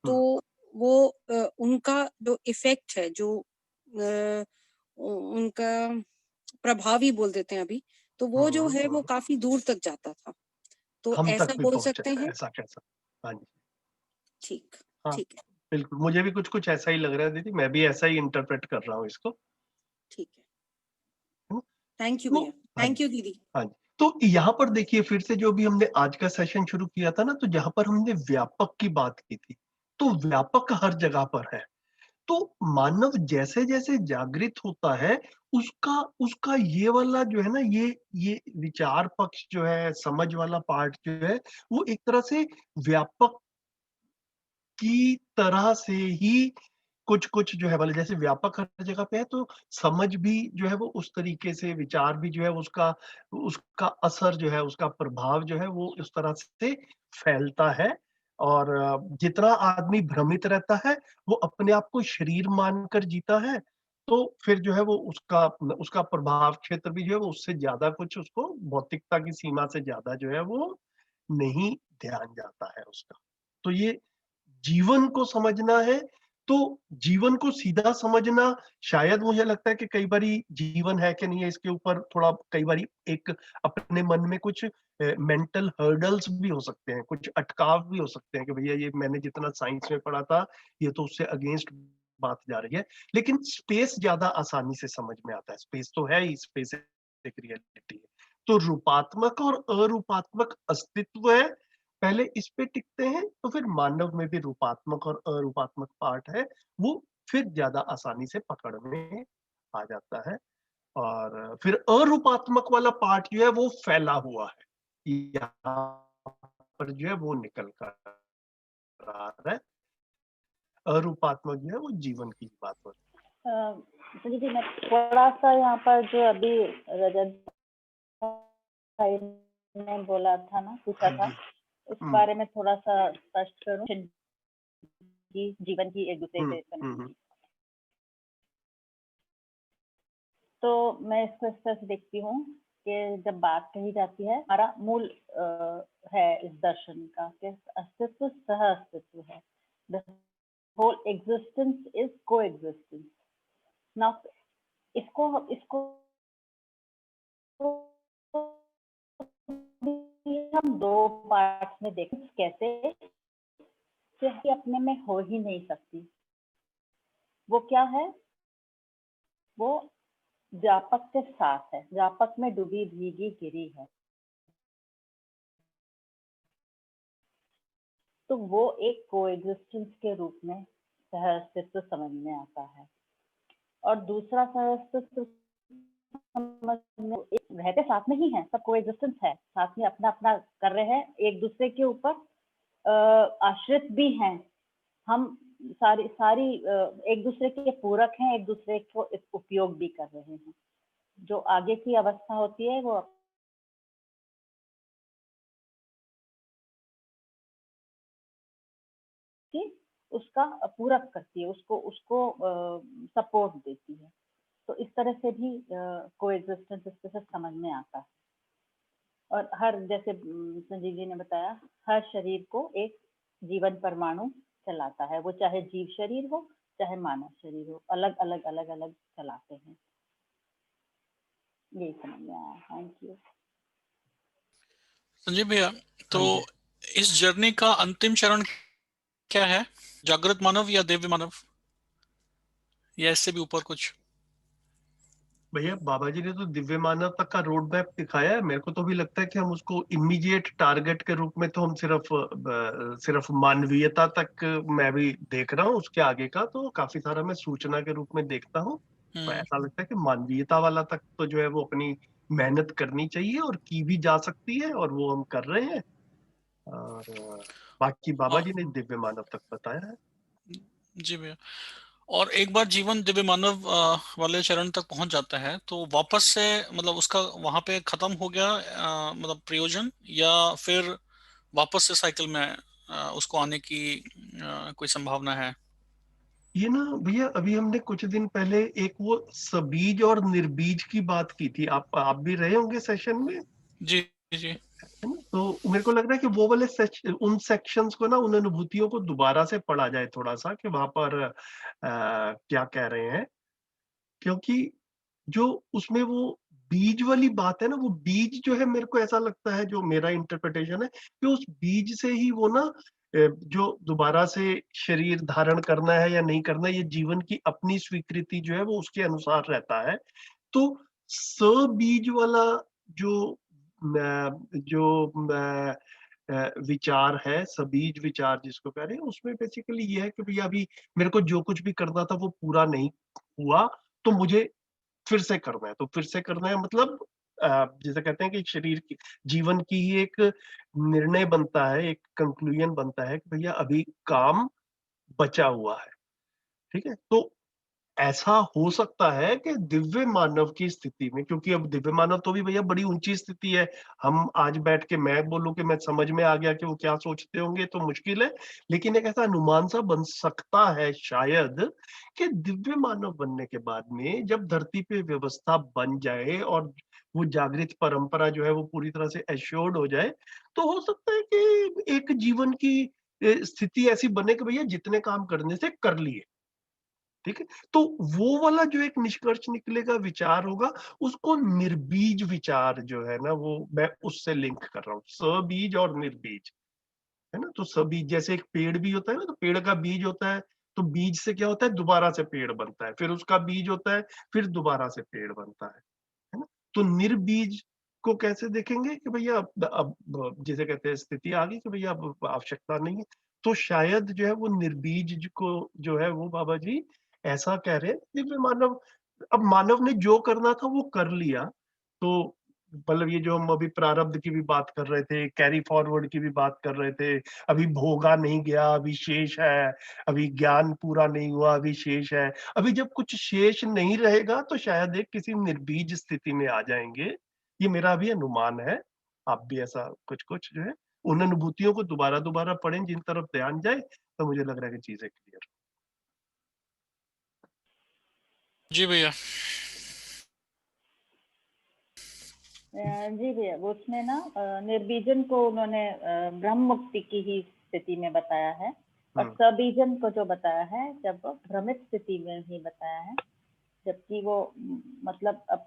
तो वो उनका जो इफेक्ट है, जो उनका प्रभावी बोल देते हैं अभी, तो वो जो है वो काफी दूर तक जाता था, तो हम ऐसा तक भी बोल पहुंचे, सकते हैं। ऐसा कैसा? हाँ जी, ठीक, हाँ ठीक है, बिल्कुल, मुझे भी कुछ कुछ ऐसा ही लग रहा है दीदी, मैं भी ऐसा ही इंटरप्रेट कर रहा हूँ इसको। ठीक है, थैंक यू तो भैया, हाँ थैंक जी, यू दीदी। हाँ जी। तो यहाँ पर देखिए फिर से जो भी हमने आज का सेशन शुरू किया था ना, तो जहाँ पर हमने व्यापक की बात की थी, तो व्यापक हर जगह पर है। तो मानव जैसे जैसे जागृत होता है उसका उसका ये वाला जो है ना, ये विचार पक्ष जो है, समझ वाला पार्ट जो है, वो एक तरह से व्यापक की तरह से ही कुछ कुछ जो है, मतलब जैसे व्यापक हर जगह पे है तो समझ भी जो है वो उस तरीके से, विचार भी जो है उसका उसका असर जो है, उसका प्रभाव जो है वो उस तरह से फैलता है। और जितना आदमी भ्रमित रहता है वो अपने आप को शरीर मानकर जीता है, तो फिर जो है वो उसका उसका प्रभाव क्षेत्र भी जो है वो उससे ज्यादा कुछ, उसको भौतिकता की सीमा से ज्यादा जो है वो नहीं ध्यान जाता है उसका। तो ये जीवन को समझना है, तो जीवन को सीधा समझना, शायद मुझे लगता है कि कई बारी जीवन है कि नहीं है इसके ऊपर थोड़ा कई बारी एक अपने मन में कुछ मेंटल हर्डल्स भी हो सकते हैं, कुछ अटकाव भी हो सकते हैं कि भैया ये मैंने जितना साइंस में पढ़ा था ये तो उससे अगेंस्ट बात जा रही है। लेकिन स्पेस ज्यादा आसानी से समझ में आता है, स्पेस तो है ही, स्पेस एक रियलिटी है। तो रूपात्मक और अरूपात्मक अस्तित्व है, पहले इस पे टिकते हैं, तो फिर मानव में भी रूपात्मक और अरूपात्मक पार्ट है, वो फिर ज्यादा आसानी से पकड़ में आ जाता है। और फिर अरूपात्मक वाला पार्ट जो है वो फैला हुआ है, यहाँ पर जो है वो निकल कर आ रहा है। अरूपात्मक जो है वो जीवन की बात हो रही तो दीदी मैं थोड़ा सा यहाँ पर जो अभी रजत भाई ने बोला था ना, पूछा है। था, हाँ इस जी। बारे में थोड़ा सा स्पष्ट करूं कि जीवन की एक दूसरे से संबंधी। तो मैं इसको इस तरह से देखती हूँ कि जब बात कही जाती है, हमारा मूल है इस दर्शन का कि अस्तित्व सह अस्तित्व है, द होल एग्जिस्टेंस इज को एग्जिस्टेंस। नाउ इसको इसको हम दो पार्ट्स में देखें कैसे कि अपने में हो ही नहीं सकती। वो क्या है? वो व्यापक के साथ है, व्यापक में डूबी भीगी गिरी है। तो वो एक कोएग्जिस्टेंस के रूप में सहअस्तित्व समझ में आता है। और दूसरा सहअस्तित्व समझ में रहते साथ में ही है, सब कोएग्जिस्टेंस है, साथ में अपना अपना कर रहे हैं एक दूसरे के ऊपर, आश्रित भी हैं, हम सारी एक दूसरे के पूरक हैं, एक दूसरे को उपयोग भी कर रहे हैं। जो आगे की अवस्था होती है वो कि उसका पूरक करती है, उसको सपोर्ट देती है। तो इस तरह से भी कोएग्जिस्टेंस इस तरह से समझ में आता है। और हर, जैसे संजीव जी ने बताया, हर शरीर को एक जीवन परमाणु चलाता है, वो चाहे जीव शरीर हो चाहे मानव शरीर हो, अलग अलग चलाते हैं। यही समझ में आया। थैंक यू संजीव भैया, तो हाँ जी। इस जर्नी का अंतिम चरण क्या है? जागृत मानव या दिव्य मानव, या इससे भी ऊपर कुछ? भैया बाबा जी ने तो दिव्य मानव तक का रोड मैप दिखाया है। मेरे को तो भी लगता है कि हम उसको इमीडिएट टारगेट के रूप में तो हम सिर्फ मानवीयता तक मैं भी देख रहा हूँ। उसके आगे का तो काफी सारा मैं सूचना के रूप में देखता हूँ। तो ऐसा लगता है कि मानवीयता वाला तक तो जो है वो अपनी मेहनत करनी चाहिए और की भी जा सकती है, और वो हम कर रहे हैं। और बाकी बाबा और जी ने दिव्य मानव तक बताया है। जी भैया, और एक बार जीवन दिव्य मानव वाले चरण तक पहुंच जाता है तो वापस से मतलब उसका वहां पे खत्म हो गया मतलब प्रयोजन, या फिर वापस से साइकिल में उसको आने की कोई संभावना है? ये ना भैया, अभी हमने कुछ दिन पहले एक वो सबीज और निर्बीज की बात की थी। आप भी रहे होंगे सेशन में, जी जी। है ना? तो मेरे को लग रहा है कि वो वाले उन सेक्शंस को ना, उन अनुभूतियों को दोबारा से पढ़ा जाए थोड़ा सा, कि वहां पर क्या कह रहे हैं। क्योंकि जो उसमें वो बीज वाली बात है ना, वो बीज जो है, मेरे को ऐसा लगता है, जो मेरा इंटरप्रिटेशन है, कि उस बीज से ही वो ना जो दोबारा से शरीर धारण करना है या नहीं करना, ये जीवन की अपनी स्वीकृति जो है वो उसके अनुसार रहता है। तो बीज वाला जो विचार है, सबीज विचार जिसको कह रहे हैं, उसमें बेसिकली ये है कि भैया अभी मेरे को जो कुछ भी करना था वो पूरा नहीं हुआ, तो मुझे फिर से करना है। तो फिर से करना है मतलब जैसे कहते हैं कि शरीर की, जीवन की ही एक निर्णय बनता है, एक कंक्लूजन बनता है कि भैया अभी काम बचा हुआ है। ठीक है? तो ऐसा हो सकता है कि दिव्य मानव की स्थिति में, क्योंकि अब दिव्य मानव तो भी भैया बड़ी ऊंची स्थिति है। हम आज बैठ के मैं बोलूं कि मैं समझ में आ गया कि वो क्या सोचते होंगे तो मुश्किल है। लेकिन एक ऐसा अनुमान सा बन सकता है शायद, कि दिव्य मानव बनने के बाद में जब धरती पे व्यवस्था बन जाए और वो जागृत परंपरा जो है वो पूरी तरह से एश्योर्ड हो जाए, तो हो सकता है कि एक जीवन की स्थिति ऐसी बने कि भैया जितने काम करने से कर लिए। ठीक है? तो वो वाला जो एक निष्कर्ष निकलेगा, विचार होगा, उसको निर्बीज विचार जो है ना, वो मैं उससे लिंक कर रहा हूँ, सबीज और निर्बीज, है ना? तो सबीज जैसे एक पेड़ भी होता है ना, तो पेड़ का बीज होता है, तो बीज से क्या होता है, दोबारा से पेड़ बनता है, फिर उसका बीज होता है, फिर दोबारा से पेड़ बनता है ना? तो निर्बीज को कैसे देखेंगे कि भैया अब जैसे कहते हैं स्थिति आ गई कि भैया अब आवश्यकता नहीं है। तो शायद जो है वो निर्बीज को जो है वो बाबा जी ऐसा कह रहे हैं, दिव्य मानव, अब मानव ने जो करना था वो कर लिया। तो मतलब ये जो हम अभी प्रारब्ध की भी बात कर रहे थे, कैरी फॉरवर्ड की भी बात कर रहे थे, अभी भोगा नहीं गया, अभी शेष है, अभी ज्ञान पूरा नहीं हुआ, अभी शेष है। अभी जब कुछ शेष नहीं रहेगा तो शायद एक किसी निर्बीज स्थिति में आ जाएंगे। ये मेरा भी अनुमान है। आप भी ऐसा कुछ कुछ जो है उन अनुभूतियों को दोबारा दोबारा पढ़ें जिन तरफ ध्यान जाए, तो मुझे लग रहा है कि चीजें क्लियर। जी भैया। जी भैया, वो उसमें ना निर्बीजन को उन्होंने ब्रह्म मुक्ति की ही स्थिति में बताया है, और सबीजन को जो बताया है जब भ्रमित स्थिति में ही बताया है, जबकि वो मतलब अब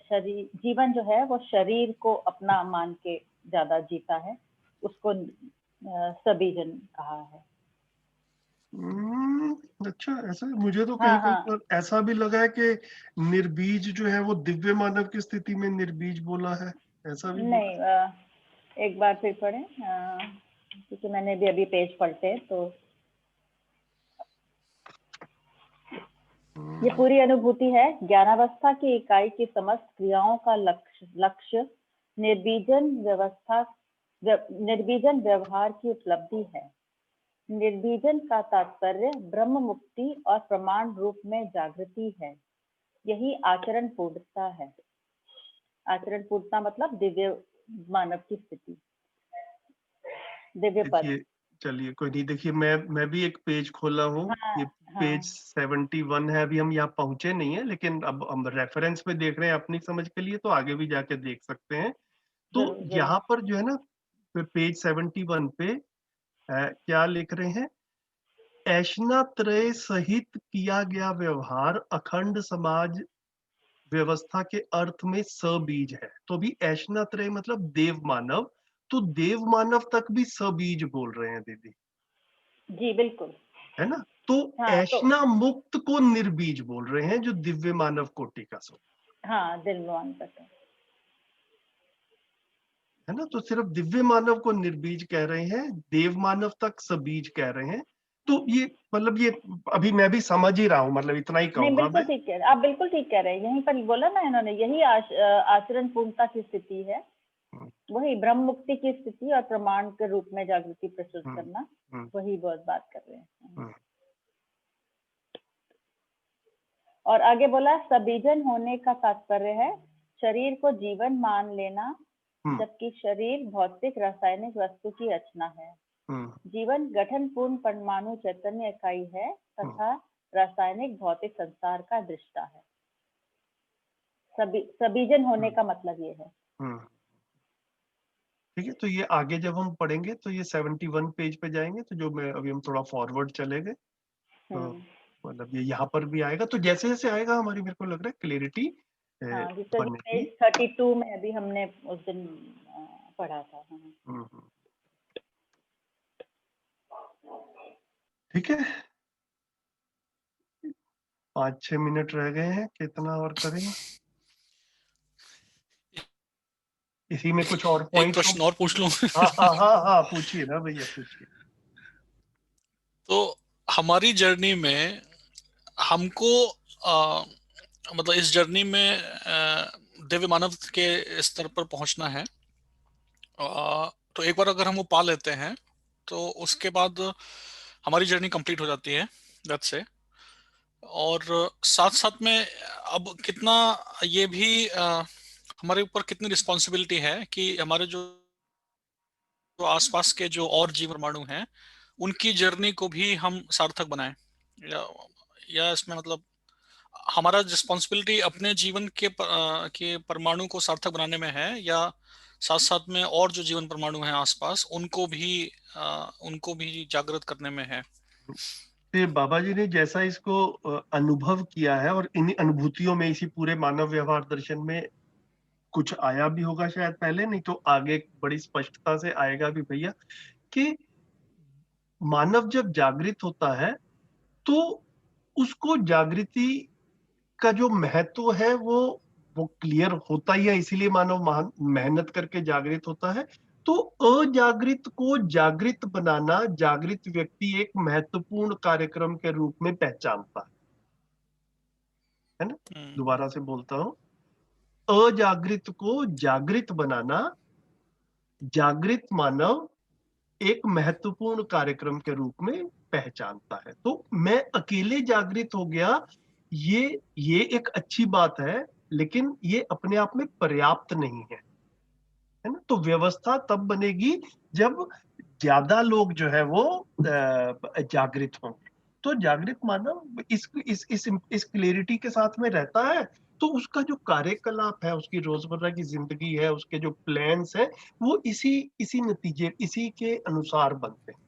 शरीर, जीवन जो है वो शरीर को अपना मान के ज्यादा जीता है, उसको सबीजन कहा है। अच्छा, ऐसा मुझे तो हाँ कहीं कहीं हाँ पर ऐसा भी लगा है कि निर्बीज जो है वो दिव्य मानव की स्थिति में निर्बीज बोला है, ऐसा भी बोला नहीं, एक बार फिर पढ़ें, क्योंकि मैंने भी अभी पेज पलटे तो ये पूरी अनुभूति है। ज्ञानावस्था की इकाई की समस्त क्रियाओं का लक्ष्य निर्बीजन व्यवस्था निर्बीजन व्यवहार की उपलब्धि है। निर्बीजन का तात्पर्य ब्रह्म मुक्ति और प्रमाण रूप में जागृति है। यही आचरण पूर्णता है। आचरण पूर्णता मतलब दिव्य मानव की स्थिति, दिव्य पद। देखिए, चलिए कोई नहीं, देखिए मैं भी एक पेज खोला हूँ। हाँ, ये हाँ, पेज 71 है। अभी हम यहाँ पहुंचे नहीं है, लेकिन अब हम रेफरेंस में देख रहे हैं अपनी समझ के लिए, तो आगे भी जाके देख सकते हैं। तो जरूर जरूर। यहाँ पर जो है ना, पेज 71 पे क्या लिख रहे हैं? ऐशनात्रय सहित किया गया व्यवहार अखंड समाज व्यवस्था के अर्थ में सबीज है। तो अभी ऐशनात्रय मतलब देव मानव, तो देव मानव तक भी सबीज बोल रहे हैं दीदी, जी बिल्कुल। है ना? तो हाँ, ऐशना मुक्त को निर्बीज बोल रहे हैं, जो दिव्य मानव कोटि का सो, हाँ, दिलवान तक है ना? तो सिर्फ दिव्य मानव को निर्बीज कह रहे हैं, देव मानव तक सबीज कह रहे हैं। तो ये मतलब ये अभी मैं भी समझ ही रहा हूँ, मतलब इतना ही नहीं, कहूंगा बिल्कुल मैं। ठीक कह रहे हैं आप, बिल्कुल ठीक कह रहे हैं। यहीं पर बोला ना इन्होंने, यही आचरण पूर्णता की स्थिति है। हम्म, वही ब्रह्म मुक्ति की स्थिति और प्रमाण के रूप में जागृति प्रस्तुत हम्म, करना, हम्म, वही बहुत बात कर रहे हैं। हम्म, और आगे बोला, सबीजन होने का तात्पर्य है शरीर को जीवन मान लेना, हम्म, जबकि शरीर भौतिक रासायनिक वस्तु की रचना है। हम्म, जीवन गठन पूर्ण परमाणु चैतन्य इकाई है तथा रासायनिक भौतिक संसार का दृष्टा है। सबीजन होने का मतलब ये है। हम्म। ठीक है, तो ये आगे जब हम पढ़ेंगे तो ये 71 पेज पे जाएंगे, तो जो मैं अभी हम थोड़ा फॉरवर्ड चले गए, तो हम्म। मतलब ये यहाँ पर भी आएगा। तो जैसे जैसे आएगा हमारी, मेरे को लग रहा है क्लियरिटी हाँ, जिसका जो बनेगी। पेज 32 में अभी हमने उस दिन पढ़ा था। हम्म। ठीक है, 5-6 मिनट रह गए हैं, कितना और करें? इसी में कुछ और एक पॉइंट हो? प्रश्न और पूछ लूं? हाँ हाँ हाँ हाँ, पूछिए ना भैया, पूछिए। तो हमारी जर्नी में हमको मतलब इस जर्नी में दिव्य मानव के स्तर पर पहुंचना है। तो एक बार अगर हम वो पा लेते हैं तो उसके बाद हमारी जर्नी कंप्लीट हो जाती है, दैट्स से। और साथ साथ में अब कितना ये भी हमारे ऊपर कितनी रिस्पॉन्सिबिलिटी है कि हमारे जो आसपास के जो और जीव परमाणु हैं उनकी जर्नी को भी हम सार्थक बनाएं, या इसमें मतलब हमारा रिस्पॉन्सिबिलिटी अपने जीवन के परमाणु को सार्थक बनाने में है, या साथ साथ में और जो जीवन परमाणु हैं आसपास उनको भी जागृत करने में है। तो बाबा जी ने जैसा इसको अनुभव किया है, और इन अनुभूतियों में, इसी पूरे मानव व्यवहार दर्शन में कुछ आया भी होगा शायद पहले, नहीं तो आगे बड़ी स्पष्टता से आएगा भी भैया, कि मानव जब जागृत होता है तो उसको जागृति का जो महत्व है वो क्लियर होता ही है, इसीलिए मानव मेहनत करके जागृत होता है। तो अजागृत को जागृत बनाना जागृत व्यक्ति एक महत्वपूर्ण कार्यक्रम के रूप में पहचानता है ना? दोबारा से बोलता हूं, अजागृत को जागृत बनाना जागृत मानव एक महत्वपूर्ण कार्यक्रम के रूप में पहचानता है। तो मैं अकेले जागृत हो गया, ये एक अच्छी बात है, लेकिन ये अपने आप में पर्याप्त नहीं है ना? तो व्यवस्था तब बनेगी जब ज्यादा लोग जो है वो जागृत होंगे। तो जागृत मानव इस क्लेरिटी के साथ में रहता है, तो उसका जो कार्यकलाप है, उसकी रोजमर्रा की जिंदगी है, उसके जो प्लान्स है, वो इसी इसी नतीजे, इसी के अनुसार बनते हैं,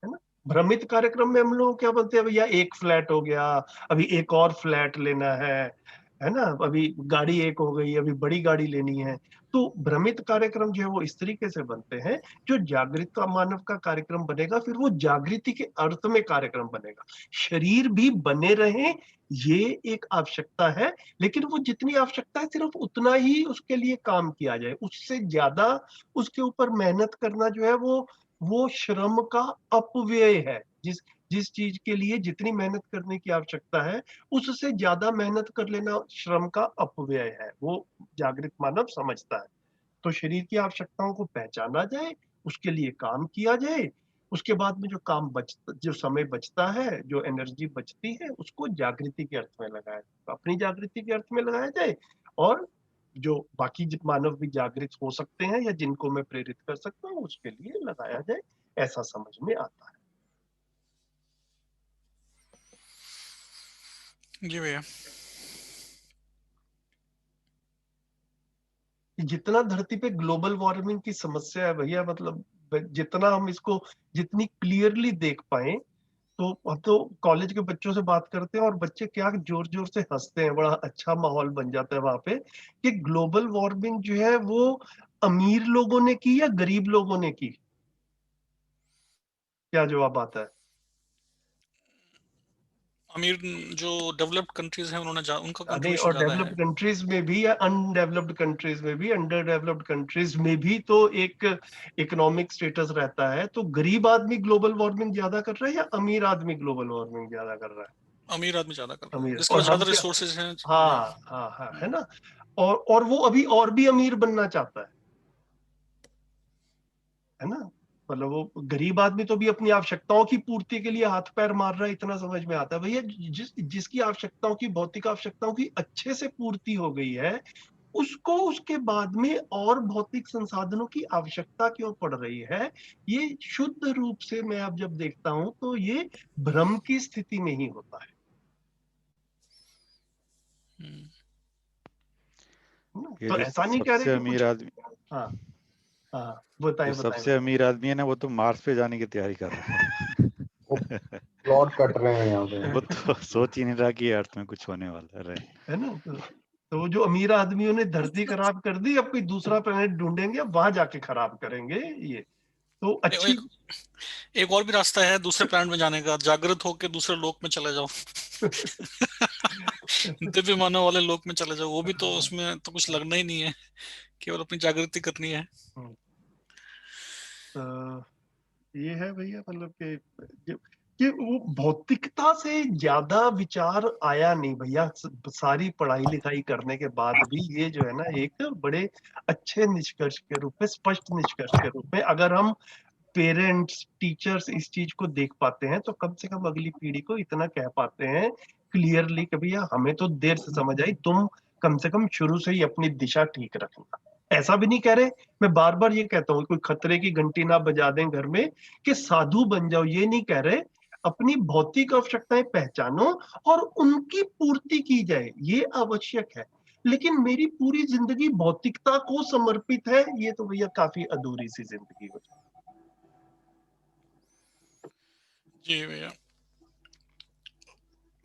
है ना? भ्रमित कार्यक्रम में हम लोग क्या बनते हैं, भैया एक फ्लैट हो गया, अभी एक और फ्लैट लेना है ना? अभी गाड़ी एक हो गई, अभी बड़ी गाड़ी लेनी है। तो भ्रमित कार्यक्रम जो है वो इस तरीके से बनते हैं। जो जागृत मानव का कार्यक्रम बनेगा, फिर वो जागृति के अर्थ में कार्यक्रम बनेगा। शरीर भी बने रहे, ये एक आवश्यकता है, लेकिन वो जितनी आवश्यकता है सिर्फ उतना ही उसके लिए काम किया जाए, उससे ज्यादा उसके ऊपर मेहनत करना जो है वो श्रम का अपव्यय है। जिस जिस चीज के लिए जितनी मेहनत करने की आवश्यकता है, उससे ज्यादा मेहनत कर लेना श्रम का अपव्यय है, वो जागृत मानव समझता है। तो शरीर की आवश्यकताओं को पहचाना जाए, उसके लिए काम किया जाए, उसके बाद में जो समय बचता है, जो एनर्जी बचती है, उसको जागृति के अर्थ में लगाया जाए, तो अपनी जागृति के अर्थ में लगाया जाए, और जो बाकी मानव भी जागृत हो सकते हैं या जिनको मैं प्रेरित कर सकता हूँ उसके लिए लगाया जाए, ऐसा समझ में आता है। जी भैया। जितना धरती पे ग्लोबल वार्मिंग की समस्या है भैया, मतलब जितना हम इसको जितनी क्लियरली देख पाए, तो हम तो कॉलेज के बच्चों से बात करते हैं और बच्चे क्या जोर जोर से हंसते हैं, बड़ा अच्छा माहौल बन जाता है वहां पे कि ग्लोबल वार्मिंग जो है वो अमीर लोगों ने की या गरीब लोगों ने की। क्या जवाब आता है? अमीर जो डेवलप्ड कंट्रीज हैं उन्होंने उनका नहीं, कंट्रीब्यूशन और ज्यादा है। डेवलप्ड कंट्रीज में भी या अनडेवलप्ड कंट्रीज में भी, अंडर डेवलप्ड कंट्रीज में भी तो एक इकोनॉमिक स्टेटस रहता है। तो गरीब आदमी ग्लोबल वार्मिंग ज्यादा कर रहा है या अमीर आदमी ग्लोबल वार्मिंग ज्यादा कर रहा है? अमीर आदमी ज्यादा कर रहा है, अमीर। जिसके और पास हम ज्यादा क्या? रिसोर्सेज हैं। हाँ हाँ हाँ, है ना। और वो अभी और भी अमीर बनना चाहता है ना। मतलब वो गरीब आदमी तो भी अपनी आवश्यकताओं की पूर्ति के लिए हाथ पैर मार रहा है, इतना समझ में आता है भैया। जिसकी आवश्यकताओं की, भौतिक आवश्यकताओं की अच्छे से पूर्ति हो गई है, उसको उसके बाद में और भौतिक संसाधनों की आवश्यकता क्यों पड़ रही है? ये शुद्ध रूप से मैं अब जब देखता हूं तो ये भ्रम की स्थिति में ही होता है ना? ये तो जो ऐसा नहीं कह रहे सबसे कि अमीर कुछ। आदमी, हाँ हाँ, बताएं जो बताएं। सबसे अमीर आदमी है ना, वो तो मार्स पे जाने की तैयारी कर रहा है। प्लॉट कट रहे हैं यहाँ पे। वो तो सोच ही नहीं रहा कि अर्थ में कुछ होने वाला है ना। तो वो जो अमीर आदमियों ने धरती खराब कर दी, अब कोई दूसरा प्लेनेट ढूंढेंगे, वहां जाके खराब करेंगे ये। तो अच्छी। एक और भी रास्ता है दूसरे प्लैनेट में जाने का, जागृत होकर दूसरे लोक में चले जाओ। दिव्य मानव वाले लोक में चले जाओ, वो भी तो, उसमें तो कुछ लगना ही नहीं है, केवल अपनी जागृति करनी है। तो ये है भैया, मतलब कि वो भौतिकता से ज्यादा विचार आया नहीं भैया। सारी पढ़ाई लिखाई करने के बाद भी ये जो है ना, एक बड़े अच्छे निष्कर्ष के रूप में, स्पष्ट निष्कर्ष के रूप में, अगर हम पेरेंट्स, टीचर्स इस चीज को देख पाते हैं तो कम से कम अगली पीढ़ी को इतना कह पाते हैं क्लियरली कि भैया हमें तो देर से समझ आई, तुम कम से कम शुरू से ही अपनी दिशा ठीक रखना। ऐसा भी नहीं कह रहे, मैं बार बार ये कहता हूँ, कोई खतरे की घंटी ना बजा दें घर में कि साधु बन जाओ, ये नहीं कह रहे। अपनी भौतिक आवश्यकताएं पहचानो और उनकी पूर्ति की जाए, ये आवश्यक है। लेकिन मेरी पूरी जिंदगी भौतिकता को समर्पित है, ये तो भैया काफी अधूरी सी जिंदगी हो जाए। जी भैया।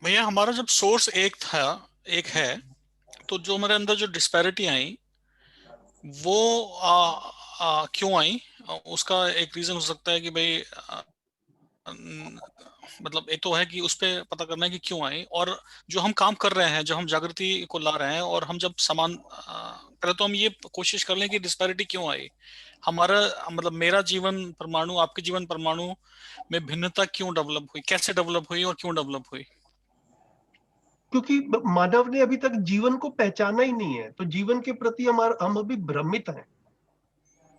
भैया हमारा जब सोर्स एक है, तो जो हमारे अंदर जो डिस्पैरिटी आई वो क्यों आई? उसका एक रीजन हो सकता है कि भाई मतलब एक तो है कि उस पे पता करना है कि क्यों आई, और जो हम काम कर रहे हैं, जो हम जागृति को ला रहे हैं, और हम जब पहले तो हम ये कोशिश कर लें कि डिस्पैरिटी क्यों आई। हमारा मतलब मेरा जीवन परमाणु, आपके जीवन परमाणु में भिन्नता क्यों डेवलप हुई, कैसे डेवलप हुई और क्यों डेवलप हुई? क्योंकि मानव ने अभी तक जीवन को पहचाना ही नहीं है, तो जीवन के प्रति हम अभी भ्रमित हैं।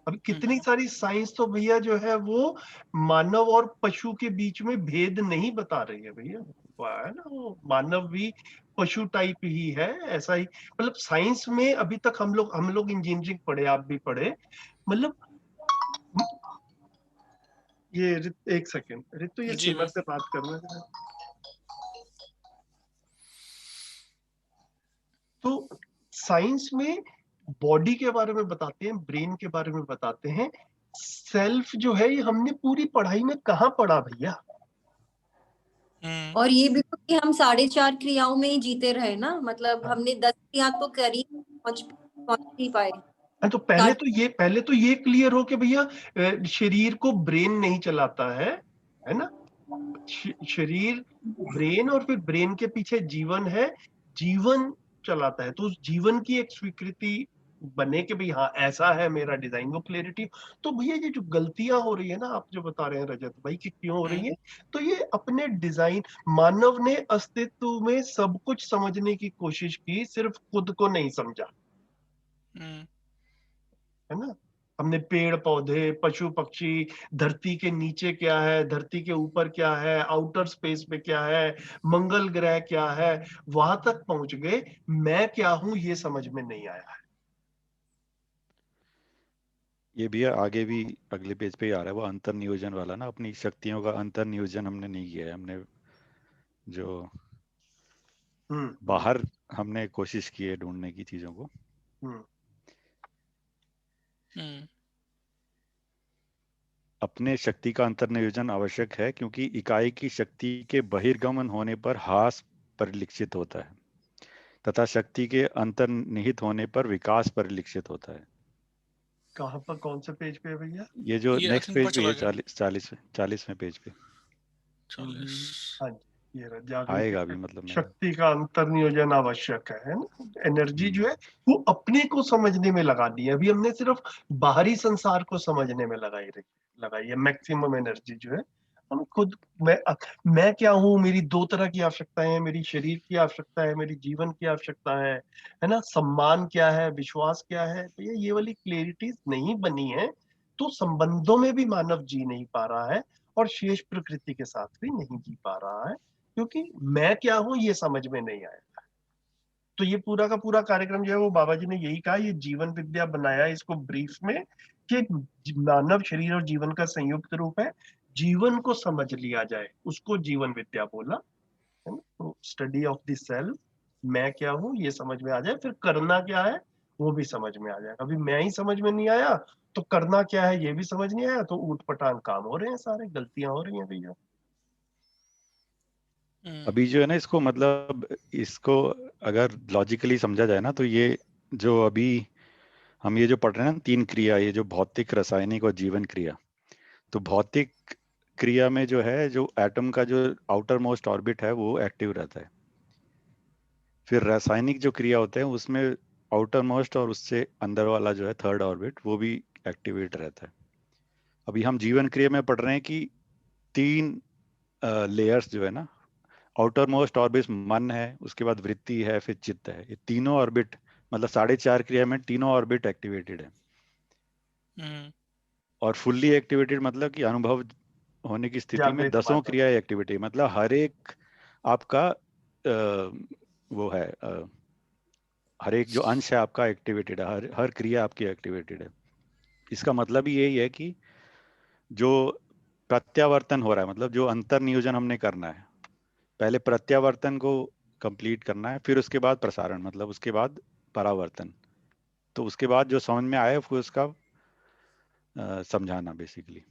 अभी कितनी सारी साइंस तो भैया जो है वो मानव और पशु के बीच में भेद नहीं बता रही है भैया। वो है ना, वो मानव भी पशु टाइप ही है, ऐसा ही। मतलब साइंस में अभी तक हम लोग इंजीनियरिंग पढ़े, आप भी पढ़े, मतलब ये एक सेकेंड रितु, ये जी सिमर भैया। से बात करना जरा। तो साइंस में बॉडी के बारे में बताते हैं, ब्रेन के बारे में बताते हैं, सेल्फ जो है ये हमने पूरी पढ़ाई में कहाँ पढ़ा भैया? और ये भी तो कि हम 4.5 क्रियाओं में ही जीते रहे ना, मतलब हमने 10 क्रिया तो करी, पहुंच नहीं पाए। तो पहले तो ये क्लियर हो कि भैया शरीर को ब्रेन नहीं चलाता है ना। शरीर, ब्रेन, और फिर ब्रेन के पीछे जीवन है, जीवन चलाता है। तो उस जीवन की एक स्वीकृति बने कि भाई हाँ ऐसा है मेरा डिजाइन, वो क्लैरिटी। तो भैया ये जो गलतियां हो रही है ना, आप जो बता रहे हैं रजत भाई कि क्यों हो रही है, तो ये अपने डिजाइन, मानव ने अस्तित्व में सब कुछ समझने की कोशिश की, सिर्फ खुद को नहीं समझा। है ना। हमने पेड़ पौधे, पशु पक्षी, धरती के नीचे क्या है, धरती के ऊपर क्या है, आउटर स्पेस में क्या है, मंगल ग्रह क्या है, वहां तक पहुंच गए। मैं क्या हूं ये समझ में नहीं आया है। ये भी आगे भी अगले पेज पे ही आ रहा है वो अंतर नियोजन वाला ना, अपनी शक्तियों का अंतर नियोजन हमने नहीं किया है। हमने जो बाहर हमने कोशिश की है ढूंढने की चीजों को। अपने शक्ति का अंतर्नियोजन आवश्यक है क्योंकि इकाई की शक्ति के बहिर्गमन होने पर ह्रास परिलक्षित होता है तथा शक्ति के अंतर्निहित होने पर विकास परिलक्षित होता है। कहाँ पर, कौन से पेज पे है भैया? ये जो ये नेक्स्ट I think पेज ऊपर पे चला है, गया। 40वें पेज पे 40। हाँ जी, ये रहा, जागृति आएगा अभी, मतलब मैं शक्ति का अंतर्नियोजन आवश्यक है ना। एनर्जी जो है वो अपने को समझने में लगा दी है। अभी हमने सिर्फ बाहरी संसार को समझने में लगाई है। मैक्सिमम एनर्जी जो है हम खुद, मैं क्या हूँ, मेरी दो तरह की आवश्यकताएं हैं, मेरी शरीर की आवश्यकता है, मेरी जीवन की आवश्यकता है ना, सम्मान क्या है, विश्वास क्या है। तो ये वाली क्लैरिटी नहीं बनी है तो संबंधों में भी मानव जी नहीं पा रहा है और शेष प्रकृति के साथ भी नहीं जी पा रहा है, क्योंकि मैं क्या हूं ये समझ में नहीं आया। तो ये पूरा का पूरा कार्यक्रम जो है वो बाबा जी ने यही कहा, ये जीवन विद्या बनाया इसको ब्रीफ में, कि मानव शरीर और जीवन का संयुक्त रूप है। जीवन को समझ लिया जाए उसको जीवन विद्या बोला, है ना। तो स्टडी ऑफ द सेल्फ, मैं क्या हूँ ये समझ में आ जाए, फिर करना क्या है वो भी समझ में आ जाएगा। अभी मैं ही समझ में नहीं आया तो करना क्या है ये भी समझ नहीं आया, तो ऊट पटांग काम हो रहे हैं, सारे गलतियां हो रही हैं भैया। अभी जो है ना, इसको मतलब इसको अगर लॉजिकली समझा जाए ना, तो ये जो अभी हम ये जो पढ़ रहे हैं ना, 3 क्रिया, ये जो भौतिक, रासायनिक और जीवन क्रिया, तो भौतिक क्रिया में जो है, जो एटम का जो आउटर मोस्ट ऑर्बिट है वो एक्टिव रहता है। फिर रासायनिक जो क्रिया होते हैं उसमें आउटर मोस्ट और उससे अंदर वाला जो है थर्ड ऑर्बिट वो भी एक्टिवेट रहता है। अभी हम जीवन क्रिया में पढ़ रहे हैं कि 3 लेयर्स जो है ना, आउटर मोस्ट ऑर्बिट मन है, उसके बाद वृत्ति है, फिर चित्त है। ये तीनों ऑर्बिट, मतलब 4.5 क्रिया में तीनों ऑर्बिट एक्टिवेटेड है। और फुल्ली एक्टिवेटेड मतलब कि अनुभव होने की स्थिति में 10 क्रिया एक्टिविटी, मतलब हर एक आपका वो है, हर एक जो अंश है आपका एक्टिवेटेड है, हर क्रिया आपकी एक्टिवेटेड है। इसका मतलब ही यही है कि जो प्रत्यावर्तन हो रहा है, मतलब जो अंतर नियोजन हमने करना है, पहले प्रत्यावर्तन को कंप्लीट करना है, फिर उसके बाद प्रसारण, मतलब उसके बाद परावर्तन। तो उसके बाद जो समझ में आए फिर उसका समझाना बेसिकली।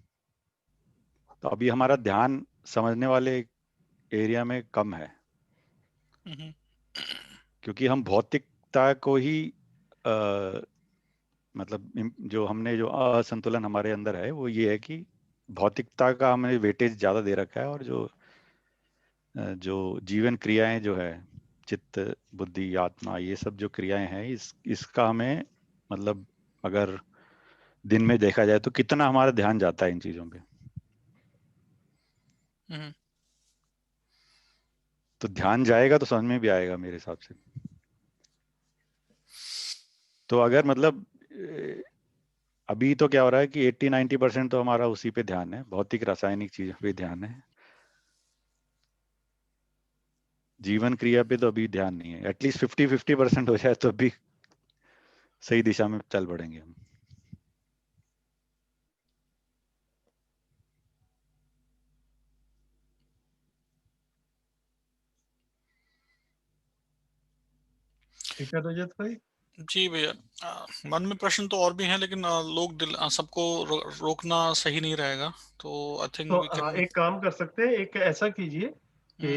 तो अभी हमारा ध्यान समझने वाले एरिया में कम है, क्योंकि हम भौतिकता को ही मतलब जो हमने जो असंतुलन हमारे अंदर है वो ये है कि भौतिकता का हमने वेटेज ज्यादा दे रखा है, और जो जीवन क्रियाएं जो है, चित्त, बुद्धि, आत्मा, ये सब जो क्रियाएं हैं, इसका हमें मतलब अगर दिन में देखा जाए तो कितना हमारा ध्यान जाता है इन चीजों पे। तो ध्यान जाएगा तो समझ में भी आएगा मेरे हिसाब से। तो अगर मतलब अभी तो क्या हो रहा है कि 80-90% तो हमारा उसी पे ध्यान है, भौतिक रासायनिक चीजों पे ध्यान है, जीवन क्रिया पे तो अभी ध्यान नहीं है। एटलीस्ट 50-50% हो जाए तो अभी सही दिशा में चल पड़ेंगे हम। ठीक है रजत भाई। जी भैया, मन में प्रश्न तो और भी हैं, लेकिन सबको रोकना सही नहीं रहेगा, तो आई थिंक तो वी कैन। एक काम कर सकते हैं, एक ऐसा कीजिए कि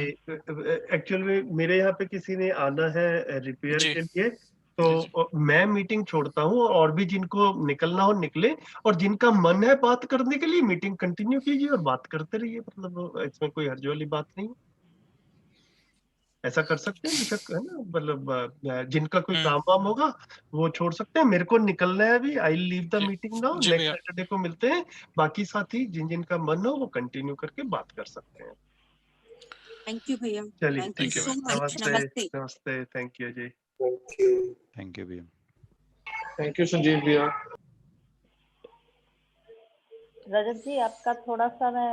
एक्चुअल में मेरे यहाँ पे किसी ने आना है रिपेयर जी के लिए, जी जी। तो मैं मीटिंग छोड़ता हूँ और भी जिनको निकलना हो निकले, और जिनका मन है बात करने के लिए मीटिंग कंटिन्यू कीजिए और बात करते रहिए, मतलब इसमें कोई हर्ज वाली बात नहीं है। ऐसा कर सकते हैं बेशक, है ना। मतलब जिनका कोई काम वाम होगा वो छोड़ सकते हैं, मेरे को निकलना है अभी, I leave the meeting now, जी नेक्स्ट भैया। सैटरडे को मिलते हैं। बाकी साथी जिनका मन हो वो कंटिन्यू करके बात कर सकते हैं। थैंक यू भैया, चलिए थैंक यू ठीक है, सो मच, नमस्ते नमस्ते। नमस्ते, थैंक यू जी। Thank you. थैंक यू भैया। थैंक यू संजीव भैया। रजत जी आपका थोड़ा सा मैं